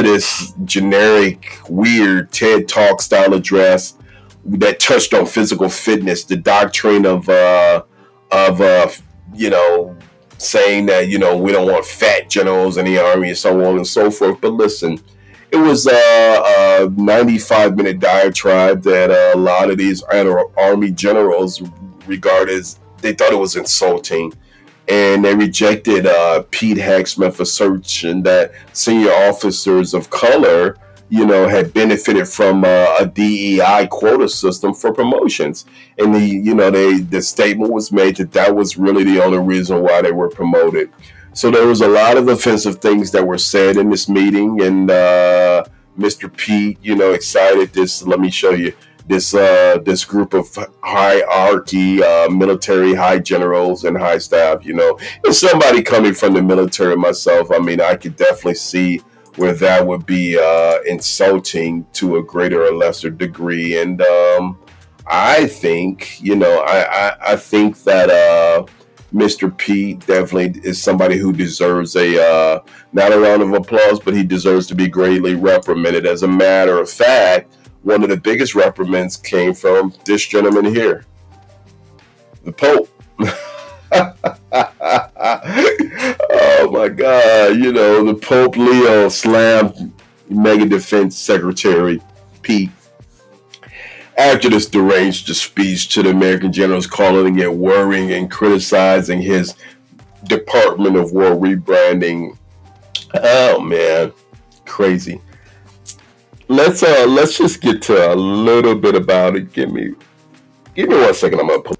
this generic, weird TED Talk style address that touched on physical fitness, the doctrine of saying that we don't want fat generals in the army and so on and so forth. But listen, it was a 95-minute diatribe that a lot of these army generals regard as, they thought it was insulting. And they rejected Pete Hegseth's assertion that senior officers of color, had benefited from a DEI quota system for promotions. And the statement was made that was really the only reason why they were promoted. So there was a lot of offensive things that were said in this meeting, and Mr. Pete, excited this. Let me show you. This group of hierarchy, military high generals and high staff, as somebody coming from the military myself, I could definitely see where that would be insulting to a greater or lesser degree. And I think, I think that Mr. Pete definitely is somebody who deserves not a round of applause, but he deserves to be greatly reprimanded. As a matter of fact, one of the biggest reprimands came from this gentleman here, the Pope. Oh my God, the Pope Leo slammed Mega Defense Secretary Pete after this deranged speech to the American generals, calling it worrying and criticizing his Department of War rebranding. Oh man, crazy. Let's just get to a little bit about it. Give me 1 second. I'm gonna pull.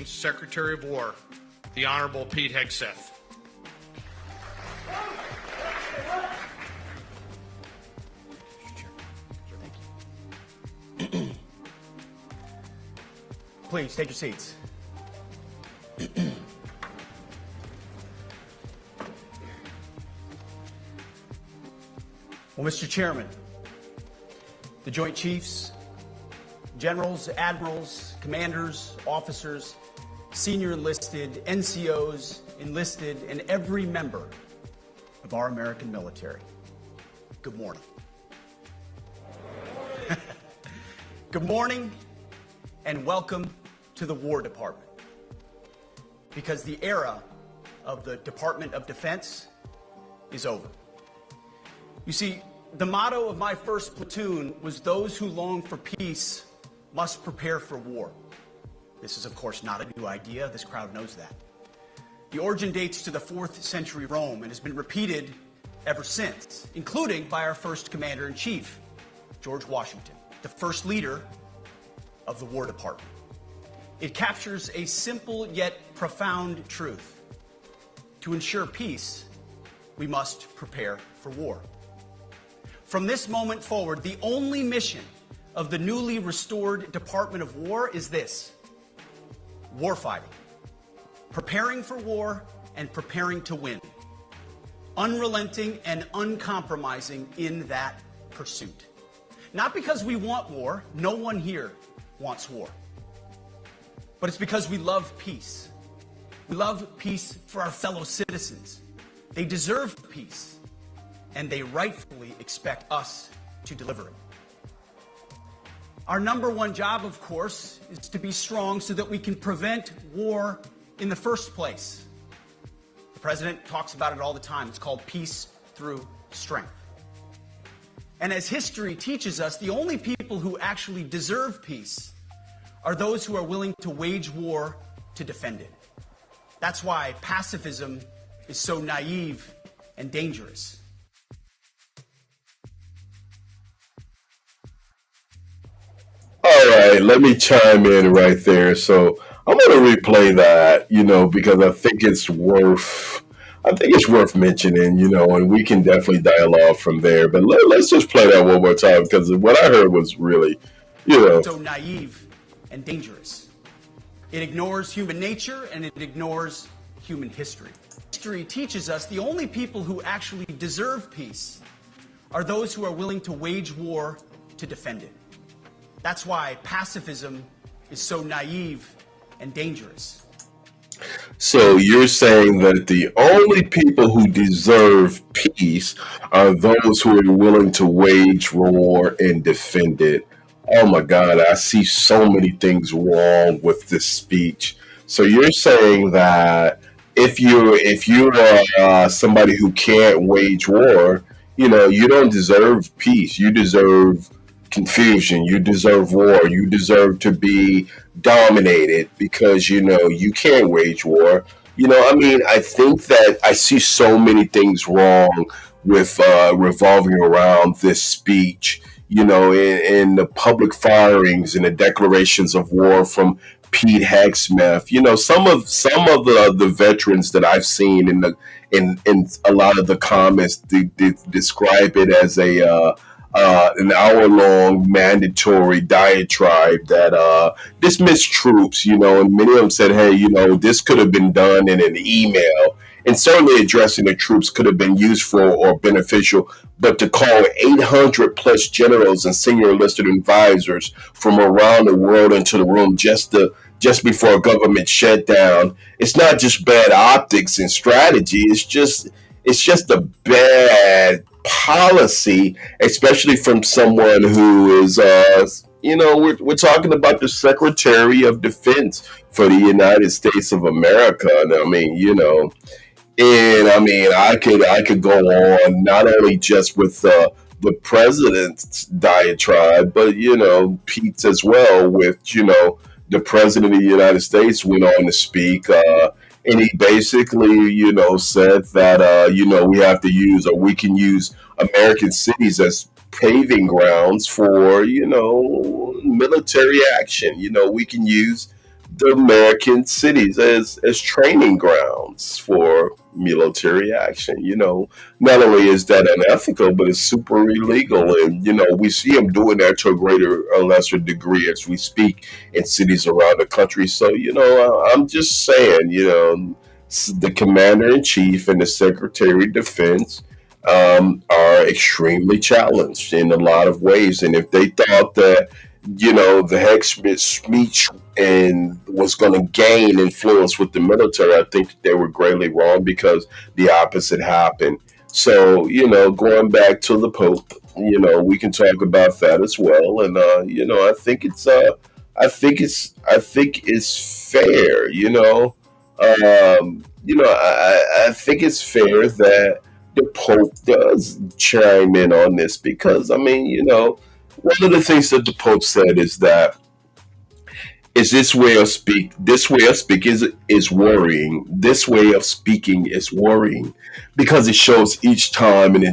Secretary of War, the Honorable Pete Hegseth. Please take your seats. Well, Mr. Chairman, the Joint Chiefs, generals, admirals, commanders, officers, senior enlisted, NCOs, enlisted, and every member of our American military, good morning. Good morning and welcome to the War Department. Because the era of the Department of Defense is over. You see, the motto of my first platoon was, "Those who long for peace must prepare for war." This is, of course, not a new idea. This crowd knows that. The origin dates to the 4th century Rome and has been repeated ever since, including by our first commander-in-chief, George Washington, the first leader of the War Department. It captures a simple yet profound truth. To ensure peace, we must prepare for war. From this moment forward, the only mission of the newly restored Department of War is this: warfighting, preparing for war and preparing to win, unrelenting and uncompromising in that pursuit. Not because we want war, no one here wants war, but it's because we love peace. We love peace for our fellow citizens. They deserve peace, and they rightfully expect us to deliver it. Our number one job, of course, is to be strong so that we can prevent war in the first place. The president talks about it all the time. It's called peace through strength. And as history teaches us, the only people who actually deserve peace are those who are willing to wage war to defend it. That's why pacifism is so naive and dangerous. All right, let me chime in right there. So I'm going to replay that, because I think it's worth mentioning, and we can definitely dialogue from there. But let's just play that one more time because what I heard was really, so naive and dangerous. It ignores human nature and it ignores human history. History teaches us the only people who actually deserve peace are those who are willing to wage war to defend it. That's why pacifism is so naive and dangerous. So you're saying that the only people who deserve peace are those who are willing to wage war and defend it. Oh my God, I see so many things wrong with this speech. So you're saying that if you're somebody who can't wage war, you don't deserve peace. You deserve confusion. You deserve war. You deserve to be dominated because you can't wage war. I think that I see so many things wrong with revolving around this speech. In the public firings and the declarations of war from Pete Hegsmith. Some of the veterans that I've seen in a lot of the comments they describe it as an hour-long mandatory diatribe that dismissed troops, and many of them said, hey, this could have been done in an email. And certainly addressing the troops could have been useful or beneficial, but to call 800 plus generals and senior enlisted advisors from around the world into the room just before a government shutdown, it's not just bad optics and strategy. It's just a bad policy, especially from someone who is, we're talking about the Secretary of Defense for the United States of America. And I could go on not only just with the president's diatribe, but Pete's as well. With the president of the United States went on to speak, and he basically said that we have to use, or we can use, American cities as paving grounds for military action. We can use the American cities as training grounds for military action. Not only is that unethical, but it's super illegal. And, we see them doing that to a greater or lesser degree as we speak in cities around the country. So, I'm just saying, the commander in chief and the secretary of defense are extremely challenged in a lot of ways. And if they thought that, the Hegsmith speech and was going to gain influence with the military, I think they were greatly wrong because the opposite happened. So, going back to the Pope, we can talk about that as well. And, I think it's fair, I think it's fair that the Pope does chime in on this because, one of the things that the Pope said is that this way of speaking is worrying. This way of speaking is worrying because it shows each time an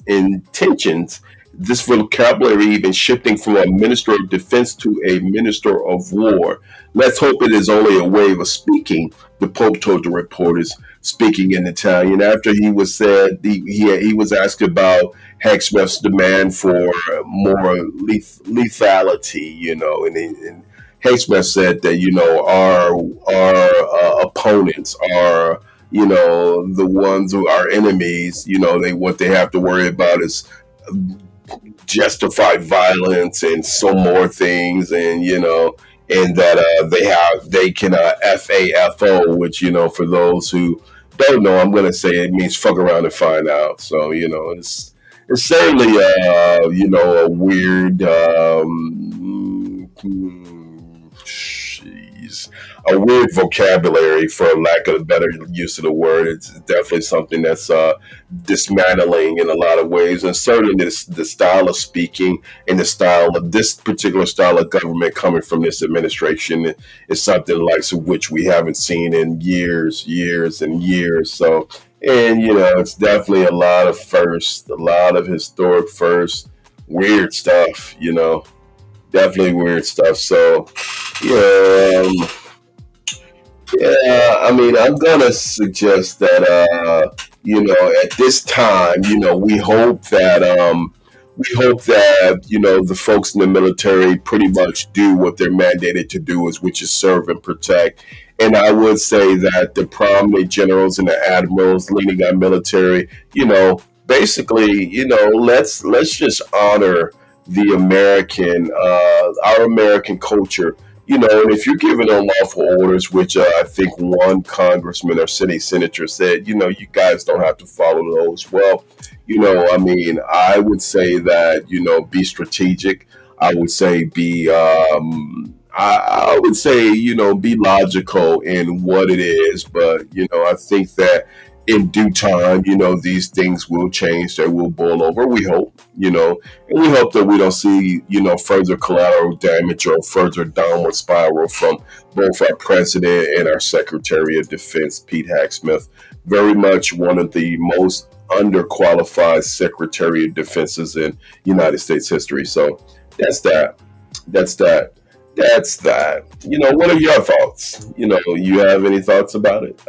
intentions. This vocabulary even shifting from a minister of defense to a minister of war. Let's hope it is only a way of speaking, the Pope told the reporters, speaking in Italian. After he was said, he was asked about Hegsmith's demand for more lethality, and Hegsmith said that, our opponents are, the ones who are enemies, what they have to worry about is justified violence and so more things, and and that they can FAFO, which for those who don't know, I'm going to say it means fuck around and find out. So it's certainly a weird a weird vocabulary, for lack of a better use of the word. It's definitely something that's dismantling in a lot of ways, and certainly the style of speaking and the style of this particular style of government coming from this administration is something like which we haven't seen in years and years. So, and it's definitely a lot of firsts, a lot of historic firsts, weird stuff. Definitely weird stuff. So, yeah, yeah. I mean, I'm gonna suggest that at this time, we hope that the folks in the military pretty much do what they're mandated to do, which is serve and protect. And I would say that the prominent generals and the admirals leading our military, basically, let's just honor the our American culture. And if you're giving unlawful orders, which I think one congressman or city senator said, you guys don't have to follow those. Well, I mean, I would say that, be strategic. I would say I would say, be logical in what it is. But, I think that in due time, these things will change. They will boil over. We hope, and we hope that we don't see, further collateral damage or further downward spiral from both our president and our Secretary of Defense, Pete Hacksmith. Very much one of the most underqualified Secretary of Defenses in United States history. So that's that. That's that. That's that. What are your thoughts? You have any thoughts about it?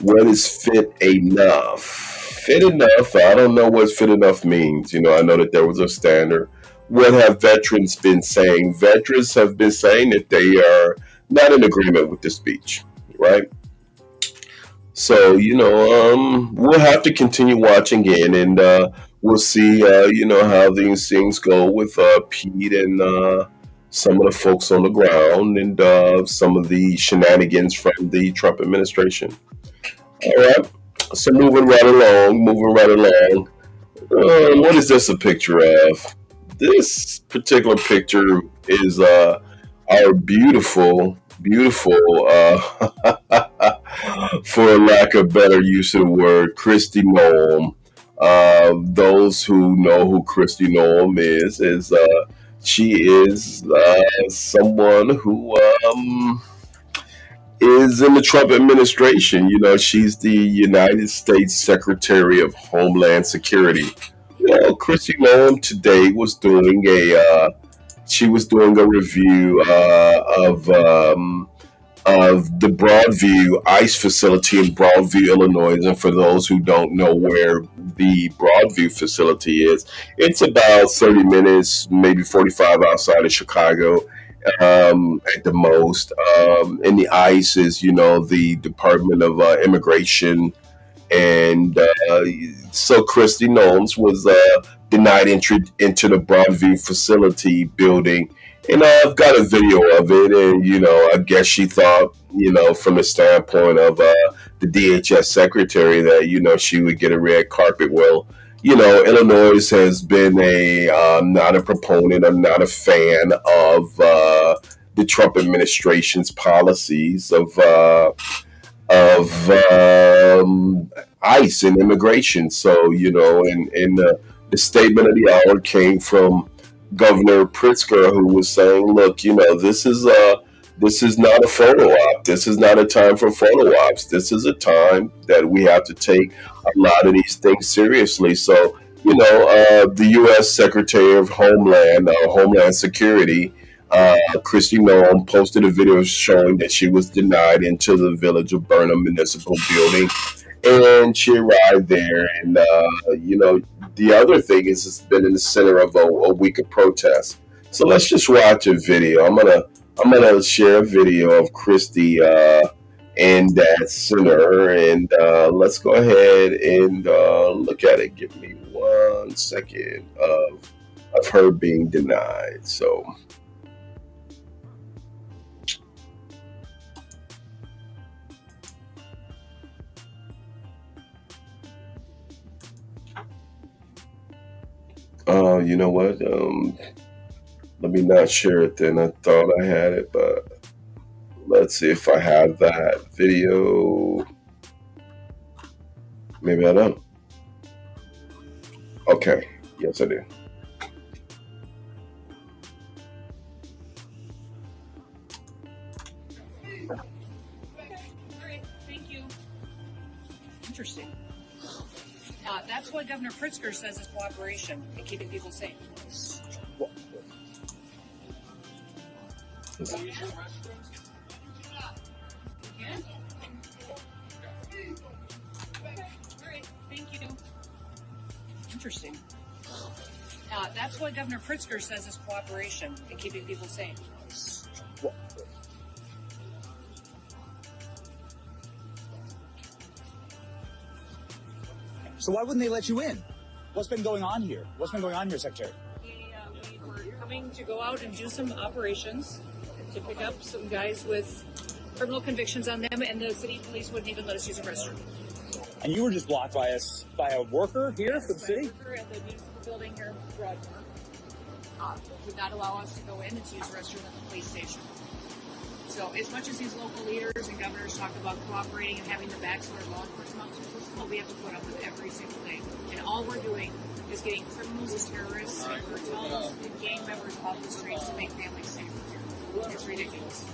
What is fit enough? Fit enough. I don't know what fit enough means. I know that there was a standard. What have veterans been saying? Veterans have been saying that they are not in agreement with the speech, right? So, we'll have to continue watching in, and we'll see, how these things go with Pete and some of the folks on the ground and some of the shenanigans from the Trump administration. All right. So moving right along. What is this a picture of? This particular picture is our beautiful, for lack of better use of the word, Kristi Noem. Those who know who Kristi Noem is she is someone who is in the Trump administration. She's the United States Secretary of Homeland Security. Well, Kristi Noem today was doing a review of the Broadview ICE facility in Broadview, Illinois. And for those who don't know where the Broadview facility is, it's about 30 minutes, maybe 45 outside of Chicago at the most. And the ICE is, the Department of Immigration. And so Kristi Noem was denied entry into the Broadview facility building. And I've got a video of it, and I guess she thought, from the standpoint of the DHS secretary, that she would get a red carpet. Well, Illinois has been not a proponent, I'm not a fan of the Trump administration's policies of ICE and immigration. So and the statement of the hour came from Governor Pritzker, who was saying, look, this is not a photo op. This is not a time for photo ops. This is a time that we have to take a lot of these things seriously. So, the U.S. Secretary of Homeland Security, Kristi Noem, posted a video showing that she was denied into the Village of Burnham Municipal Building. And she arrived there, and the other thing is it's been in the center of a week of protest. So let's just watch a video. I'm gonna share a video of Kristi in that center, and let's go ahead and look at it. Give me 1 second of her being denied. So. You know what? Let me not share it then. I thought I had it, but let's see if I have that video. Maybe I don't. Okay. Yes, I do. Thank you. Interesting. That's what Governor Pritzker says is cooperation and keeping people safe. Thank you. Interesting. That's what Governor Pritzker says is cooperation and keeping people safe. So why wouldn't they let you in? What's been going on here? What's been going on here, Secretary? We were coming to go out and do some operations to pick up some guys with criminal convictions on them, and the city police wouldn't even let us use a restroom. And you were just blocked by a worker here for the city? A worker at the municipal building here in Broadmoor would not allow us to go in and to use the restroom at the police station. So as much as these local leaders and governors talk about cooperating and having the backs of our law enforcement officers, this is what we have to put up with every single day. And all we're doing is getting criminals and terrorists and cartels and gang members off the streets to make families safer here. It's ridiculous.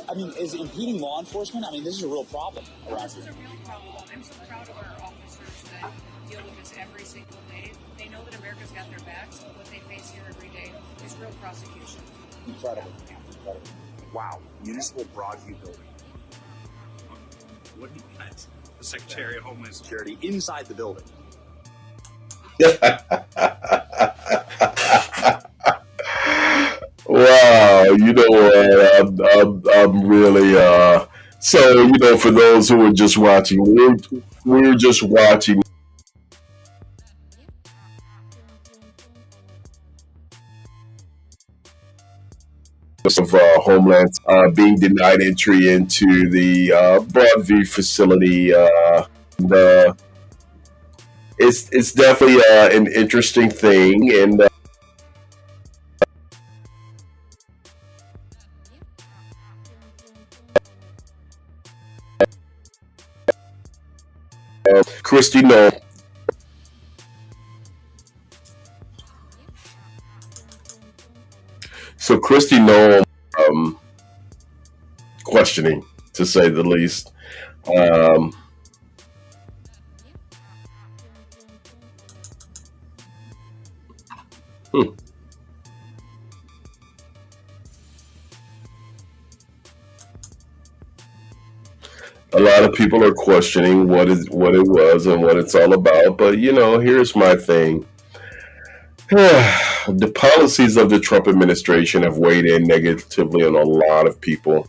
I mean, is it impeding law enforcement? I mean, this is a real problem around This is a real problem. I'm so proud of our officers that deal with this every single day. They know that America's got their backs, but what they face here every day is real prosecution. Incredible. Incredible. Wow, Municipal Broadview Building. Looking at the Secretary of Homeland Security inside the building. Wow, you know what? I'm really so you know, for those who are just watching, we're just watching of Homeland being denied entry into the Broadview facility. It's definitely an interesting thing, and Christy No. So Christy Noel, questioning to say the least. A lot of people are questioning what it was and what it's all about. But you know, here's my thing. The policies of the Trump administration have weighed in negatively on a lot of people.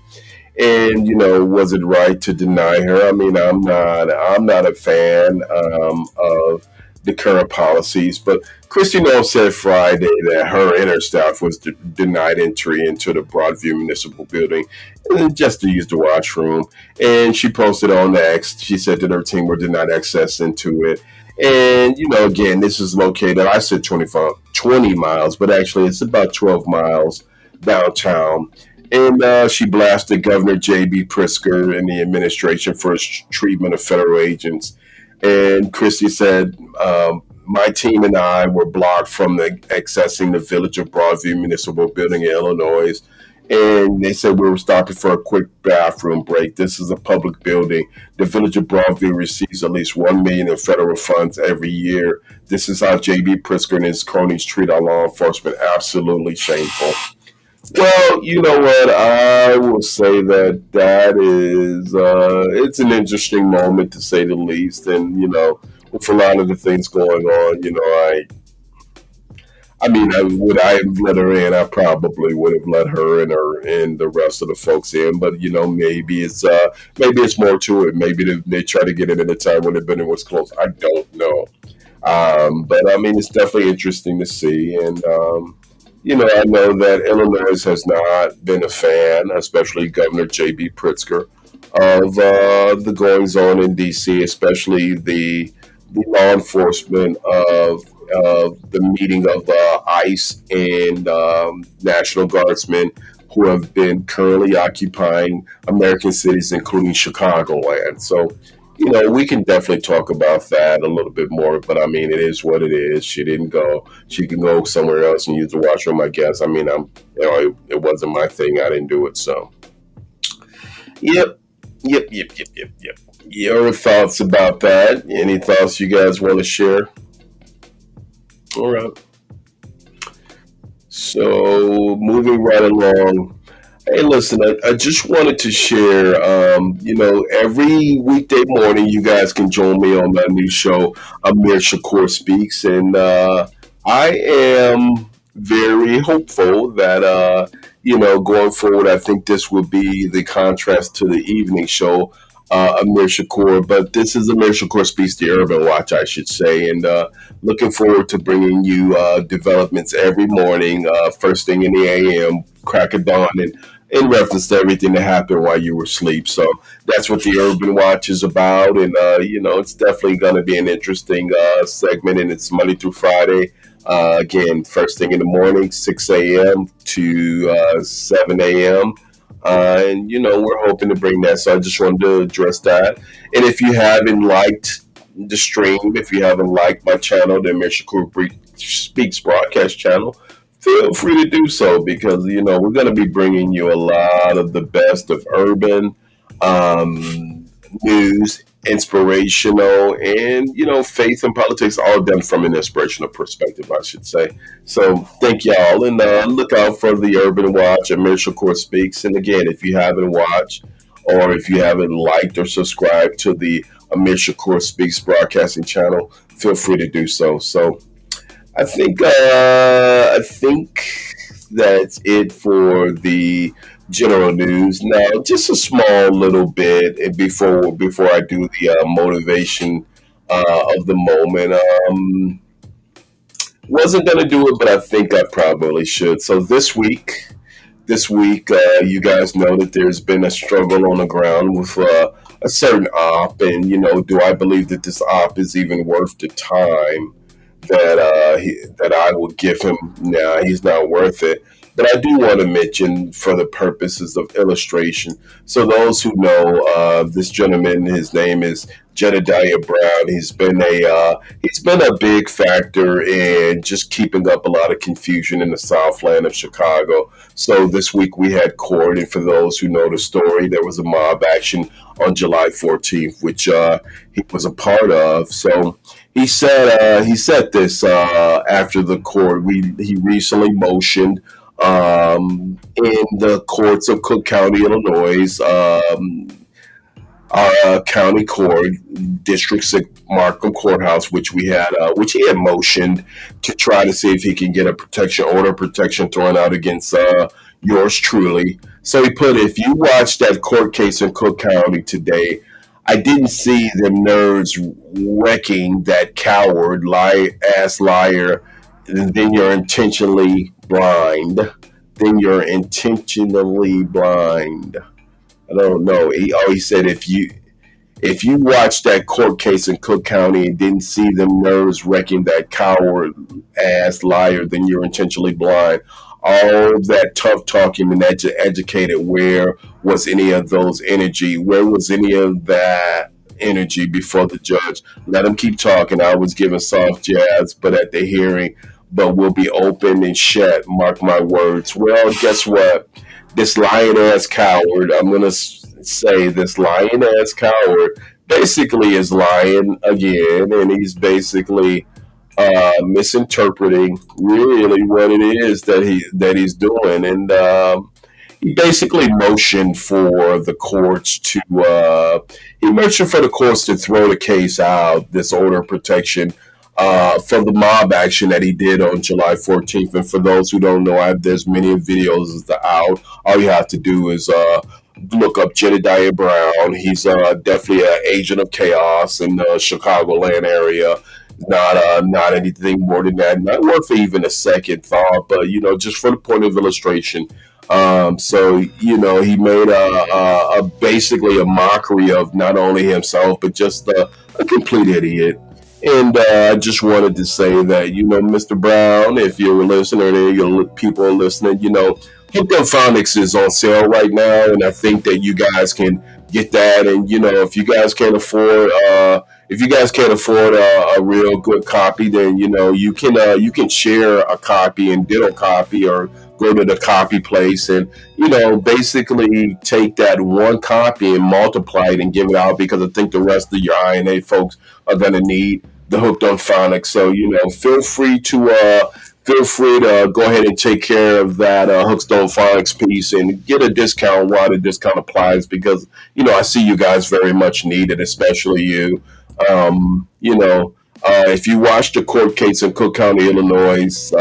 And you know, was it right to deny her? I mean, I'm not a fan of the current policies, but Christy Noel said Friday that her and her staff was denied entry into the Broadview Municipal Building, and just to use the washroom. And she posted on X. She said that her team were denied access into it. And you know, again, this is located. I said 20 miles, but actually it's about 12 miles downtown. And she blasted Governor J.B. Pritzker and the administration for his treatment of federal agents. And Christie said, my team and I were blocked from accessing the Village of Broadview Municipal Building in Illinois. And they said we were stopping for a quick bathroom break. This is a public building. The Village of Broadview receives at least $1 million in federal funds every year. This is how J.B. Pritzker and his cronies treat our law enforcement. Absolutely shameful. Well, you know what? I will say that is it's an interesting moment to say the least, and you know, with a lot of the things going on, you know, would I have let her in? I probably would have let her and the rest of the folks in, but you know, maybe it's more to it. Maybe they try to get it at a time when the building was closed. I don't know, but I mean, it's definitely interesting to see, and. You know, I know that Illinois has not been a fan, especially Governor J.B. Pritzker, of the goings on in D.C., especially the law enforcement of the meeting of ICE and National Guardsmen who have been currently occupying American cities, including Chicagoland. So, we can definitely talk about that a little bit more, but I mean, it is what it is. She didn't go. She can go somewhere else and use the washroom, I guess. I mean, it wasn't my thing. I didn't do it. So, yep. Your thoughts about that? Any thoughts you guys want to share? All right. So, moving right along. Hey, listen, I just wanted to share, every weekday morning you guys can join me on my new show, Amir Shakur Speaks. And I am very hopeful that, going forward, I think this will be the contrast to the evening show, Amir Shakur. But this is Amir Shakur Speaks, the Urban Watch, I should say. And looking forward to bringing you developments every morning, first thing in the AM, crack of dawn, and in reference to everything that happened while you were asleep. So that's what the Urban Watch is about. And, it's definitely going to be an interesting segment. And it's Monday through Friday. Again, first thing in the morning, 6 a.m. to 7 a.m. And, we're hoping to bring that. So I just wanted to address that. And if you haven't liked the stream, if you haven't liked my channel, the Amir Shakur Speaks broadcast channel, feel free to do so, because we're going to be bringing you a lot of the best of urban news, inspirational, and faith and politics, all done from an inspirational perspective, I should say. So thank y'all, and look out for the Urban Watch, Amir Shakur Speaks. And again, if you haven't watched, or if you haven't liked or subscribed to the Amir Shakur Speaks broadcasting channel, feel free to do so. So I think that's it for the general news. Now, just a small little bit, and before I do the motivation of the moment. Wasn't gonna do it, but I think I probably should. So this week, you guys know that there's been a struggle on the ground with a certain op, and do I believe that this op is even worth the time that I will give him? Nah, he's not worth it. But I do want to mention, for the purposes of illustration, so those who know this gentleman, his name is Jedediah Brown. He's been a big factor in just keeping up a lot of confusion in the Southland of Chicago. So this week we had court, and for those who know the story, there was a mob action on July 14th, which he was a part of. So he said this after the court. He recently motioned in the courts of Cook County, Illinois, our county court, District 6 Markham Courthouse, which he had motioned to try to see if he can get order of protection thrown out against yours truly. So he put, if you watch that court case in Cook County today, I didn't see them nerds wrecking that coward, ass liar, and then you're intentionally blind. I don't know. He said, if you watch that court case in Cook County and didn't see them nerves wrecking that coward ass liar, then you're intentionally blind. All that tough talking and educated, where was any of those energy? Where was any of that energy before the judge? Let him keep talking. I was giving soft jazz, but at the hearing, but will be open and shut. Mark my words. Well, guess what? This lying-ass coward, I'm going to say this lying-ass coward basically is lying again, and he's basically misinterpreting really what it is that he's doing. And he basically motioned for the courts to throw the case out, this order of protection, for the mob action that he did on July 14th. And for those who don't know, there's many videos out. All you have to do is look up Jedediah Brown. He's definitely an agent of chaos in the Chicagoland area. Not anything more than that. Not worth even a second thought, but just for the point of illustration. So he made basically a mockery of not only himself, but just a complete idiot. And I just wanted to say that, Mr. Brown, if you're listening, or your people are listening, Hooked on Phonics is on sale right now, and I think that you guys can get that. And if you guys can't afford, a real good copy, then you can share a copy and ditto copy, or go to the copy place and basically take that one copy and multiply it and give it out, because I think the rest of your INA folks are going to need the Hooked on Phonics. So feel free to go ahead and take care of that Hooked on Phonics piece and get a discount while the discount applies, because I see you guys very much need it, especially you. If you watch the court case in Cook County, Illinois,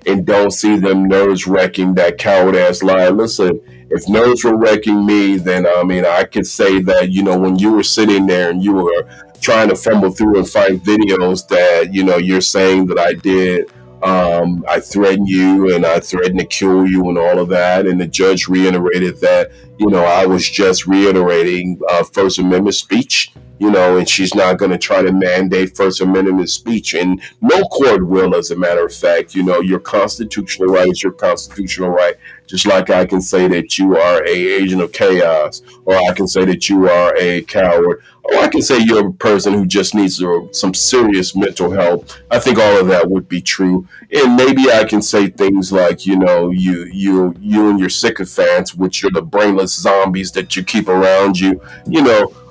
and don't see them nerves wrecking that coward ass lie, listen. If nerves were wrecking me, then I could say that when you were sitting there and you were trying to fumble through and find videos that you're saying that I did. I threatened you and I threatened to kill you and all of that. And the judge reiterated that, I was just reiterating First Amendment speech, and she's not going to try to mandate First Amendment speech. And no court will, as a matter of fact. Your constitutional right is your constitutional right. Just like I can say that you are a agent of chaos, or I can say that you are a coward, or I can say you're a person who just needs some serious mental help. I think all of that would be true. And maybe I can say things like, you and your sycophants, which are the brainless zombies that you keep around you,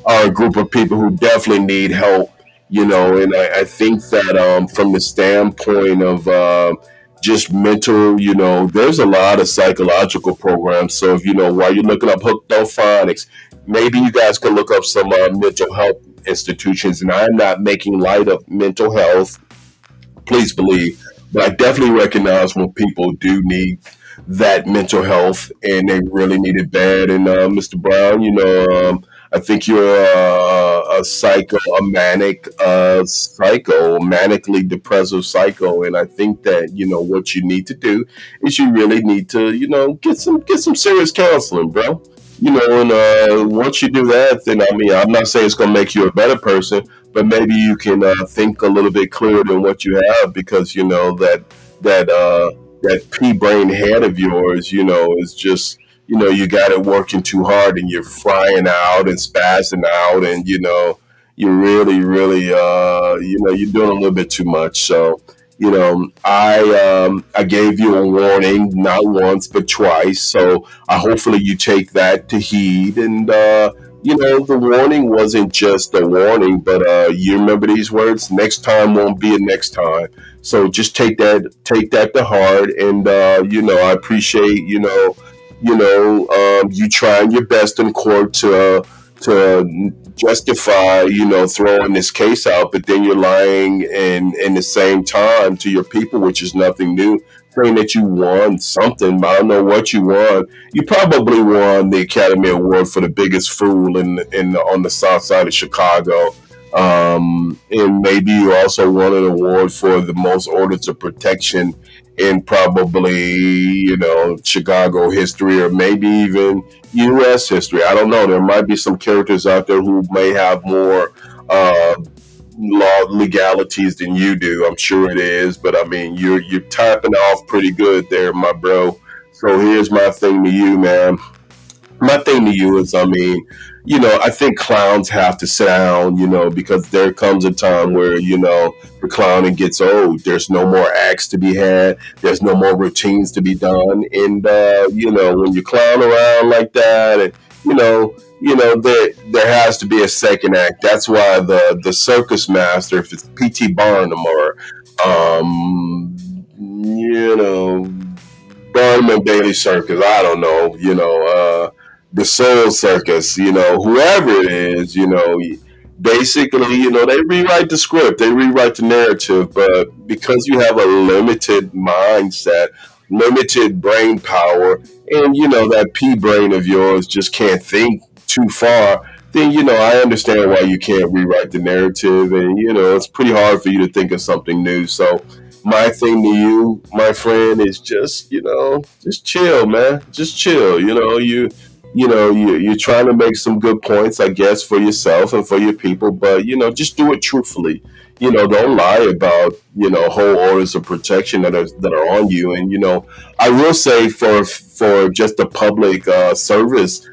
are a group of people who definitely need help, and I think that from the standpoint of just mental, there's a lot of psychological programs. So if while you're looking up Hooked on Phonics, maybe you guys can look up some mental health institutions. And I'm not making light of mental health, please believe, but I definitely recognize when people do need that mental health and they really need it bad. And Mr. Brown, I think you're a psycho, a manic psycho, manically depressive psycho, and I think that what you need to do is you really need to get some serious counseling, bro. And once you do that, then I'm not saying it's gonna make you a better person, but maybe you can think a little bit clearer than what you have, because that pea brain head of yours, is just you got it working too hard, and you're frying out and spazzing out, and you're really you're doing a little bit too much. So I gave you a warning, not once but twice. So hopefully you take that to heed, and the warning wasn't just a warning, but you remember these words: next time won't be a next time. So just take that to heart, and I appreciate you trying your best in court to justify throwing this case out, but then you're lying in the same time to your people, which is nothing new, saying that you won something. I don't know what you won. You probably won the Academy Award for the biggest fool on the south side of Chicago. And maybe you also won an award for the most orders of protection in probably, Chicago history, or maybe even U.S. history. I don't know. There might be some characters out there who may have more law legalities than you do. I'm sure it is, but you're tapping off pretty good there, my bro. So here's my thing to you, man. My thing to you is, I think clowns have to sit down, because there comes a time where, the clowning gets old. There's no more acts to be had. There's no more routines to be done. And, when you clown around like that, and, there has to be a second act. That's why the circus master, if it's P.T. Barnum or, Barnum and Bailey Circus, I don't know, the Soul Circus, whoever it is, basically, they rewrite the script, they rewrite the narrative, but because you have a limited mindset, limited brain power, and, that pea brain of yours just can't think too far, then, I understand why you can't rewrite the narrative, and, it's pretty hard for you to think of something new. So my thing to you, my friend, is just chill, man. Just chill. You're trying to make some good points, I guess, for yourself and for your people, but just do it truthfully. don't lie about, whole orders of protection that are on you. And, I will say for just the public service,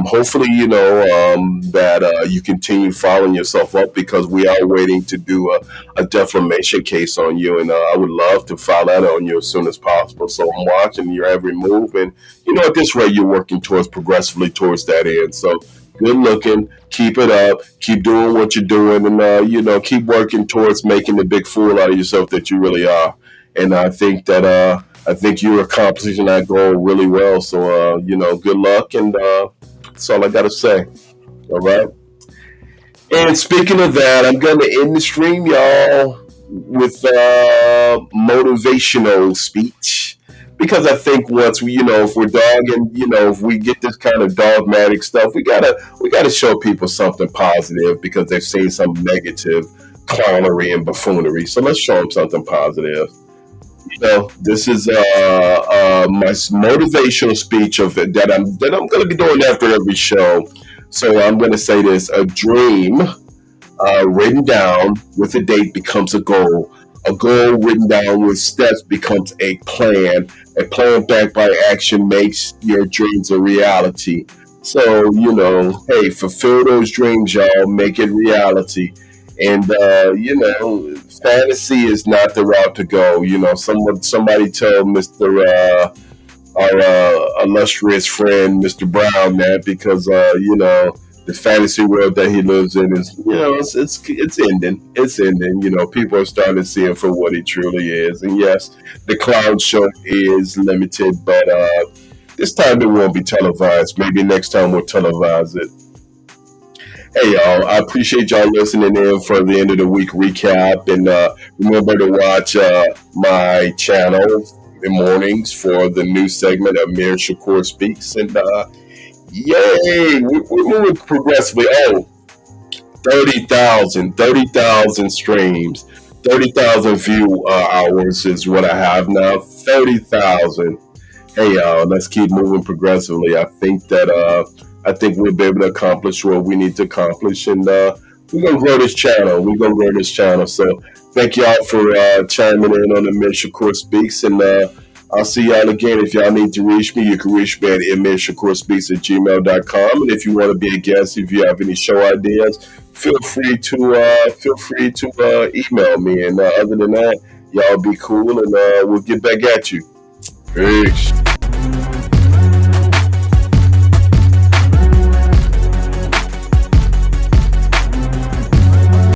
hopefully, that you continue following yourself up, because we are waiting to do a defamation case on you. And I would love to file that on you as soon as possible. So I'm watching your every move. And, at this rate, you're working progressively towards that end. So good looking, keep it up, keep doing what you're doing, and, keep working towards making the big fool out of yourself that you really are. And I think that, you're accomplishing that goal really well. So, good luck, and that's all I got to say. All right. And speaking of that, I'm going to end the stream, y'all, with motivational speech. Because I think once if we're dogging, if we get this kind of dogmatic stuff, we gotta show people something positive, because they've seen some negative clownery and buffoonery. So let's show them something positive. This is my motivational speech that I'm going to be doing after every show. So I'm going to say this: a dream written down with a date becomes a goal. A goal written down with steps becomes a plan. A plan backed by action makes your dreams a reality. So, hey, fulfill those dreams, y'all. Make it reality. And, fantasy is not the route to go. Somebody told Mr. Our illustrious friend, Mr. Brown, that, because, the fantasy world that he lives in is, it's ending. It's ending. People are starting to see him for what he truly is. And yes, the clown show is limited, but this time it won't be televised. Maybe next time we'll televise it. Hey, y'all, I appreciate y'all listening in for the end of the week recap. And remember to watch my channel in mornings for the new segment, Amir Shakur Speaks. And yay, we're moving progressively. 30,000 streams, 30,000 view hours is what I have now. 30,000. Hey, y'all, let's keep moving progressively. I think we'll be able to accomplish what we need to accomplish, and we're gonna grow this channel. So thank y'all for chiming in on Amir Shakur Speaks, and I'll see y'all again. If y'all need to reach me, you can reach me at amirshakurspeaks@gmail.com. And if you want to be a guest, if you have any show ideas, feel free to email me. And other than that, y'all be cool, and we'll get back at you. Peace.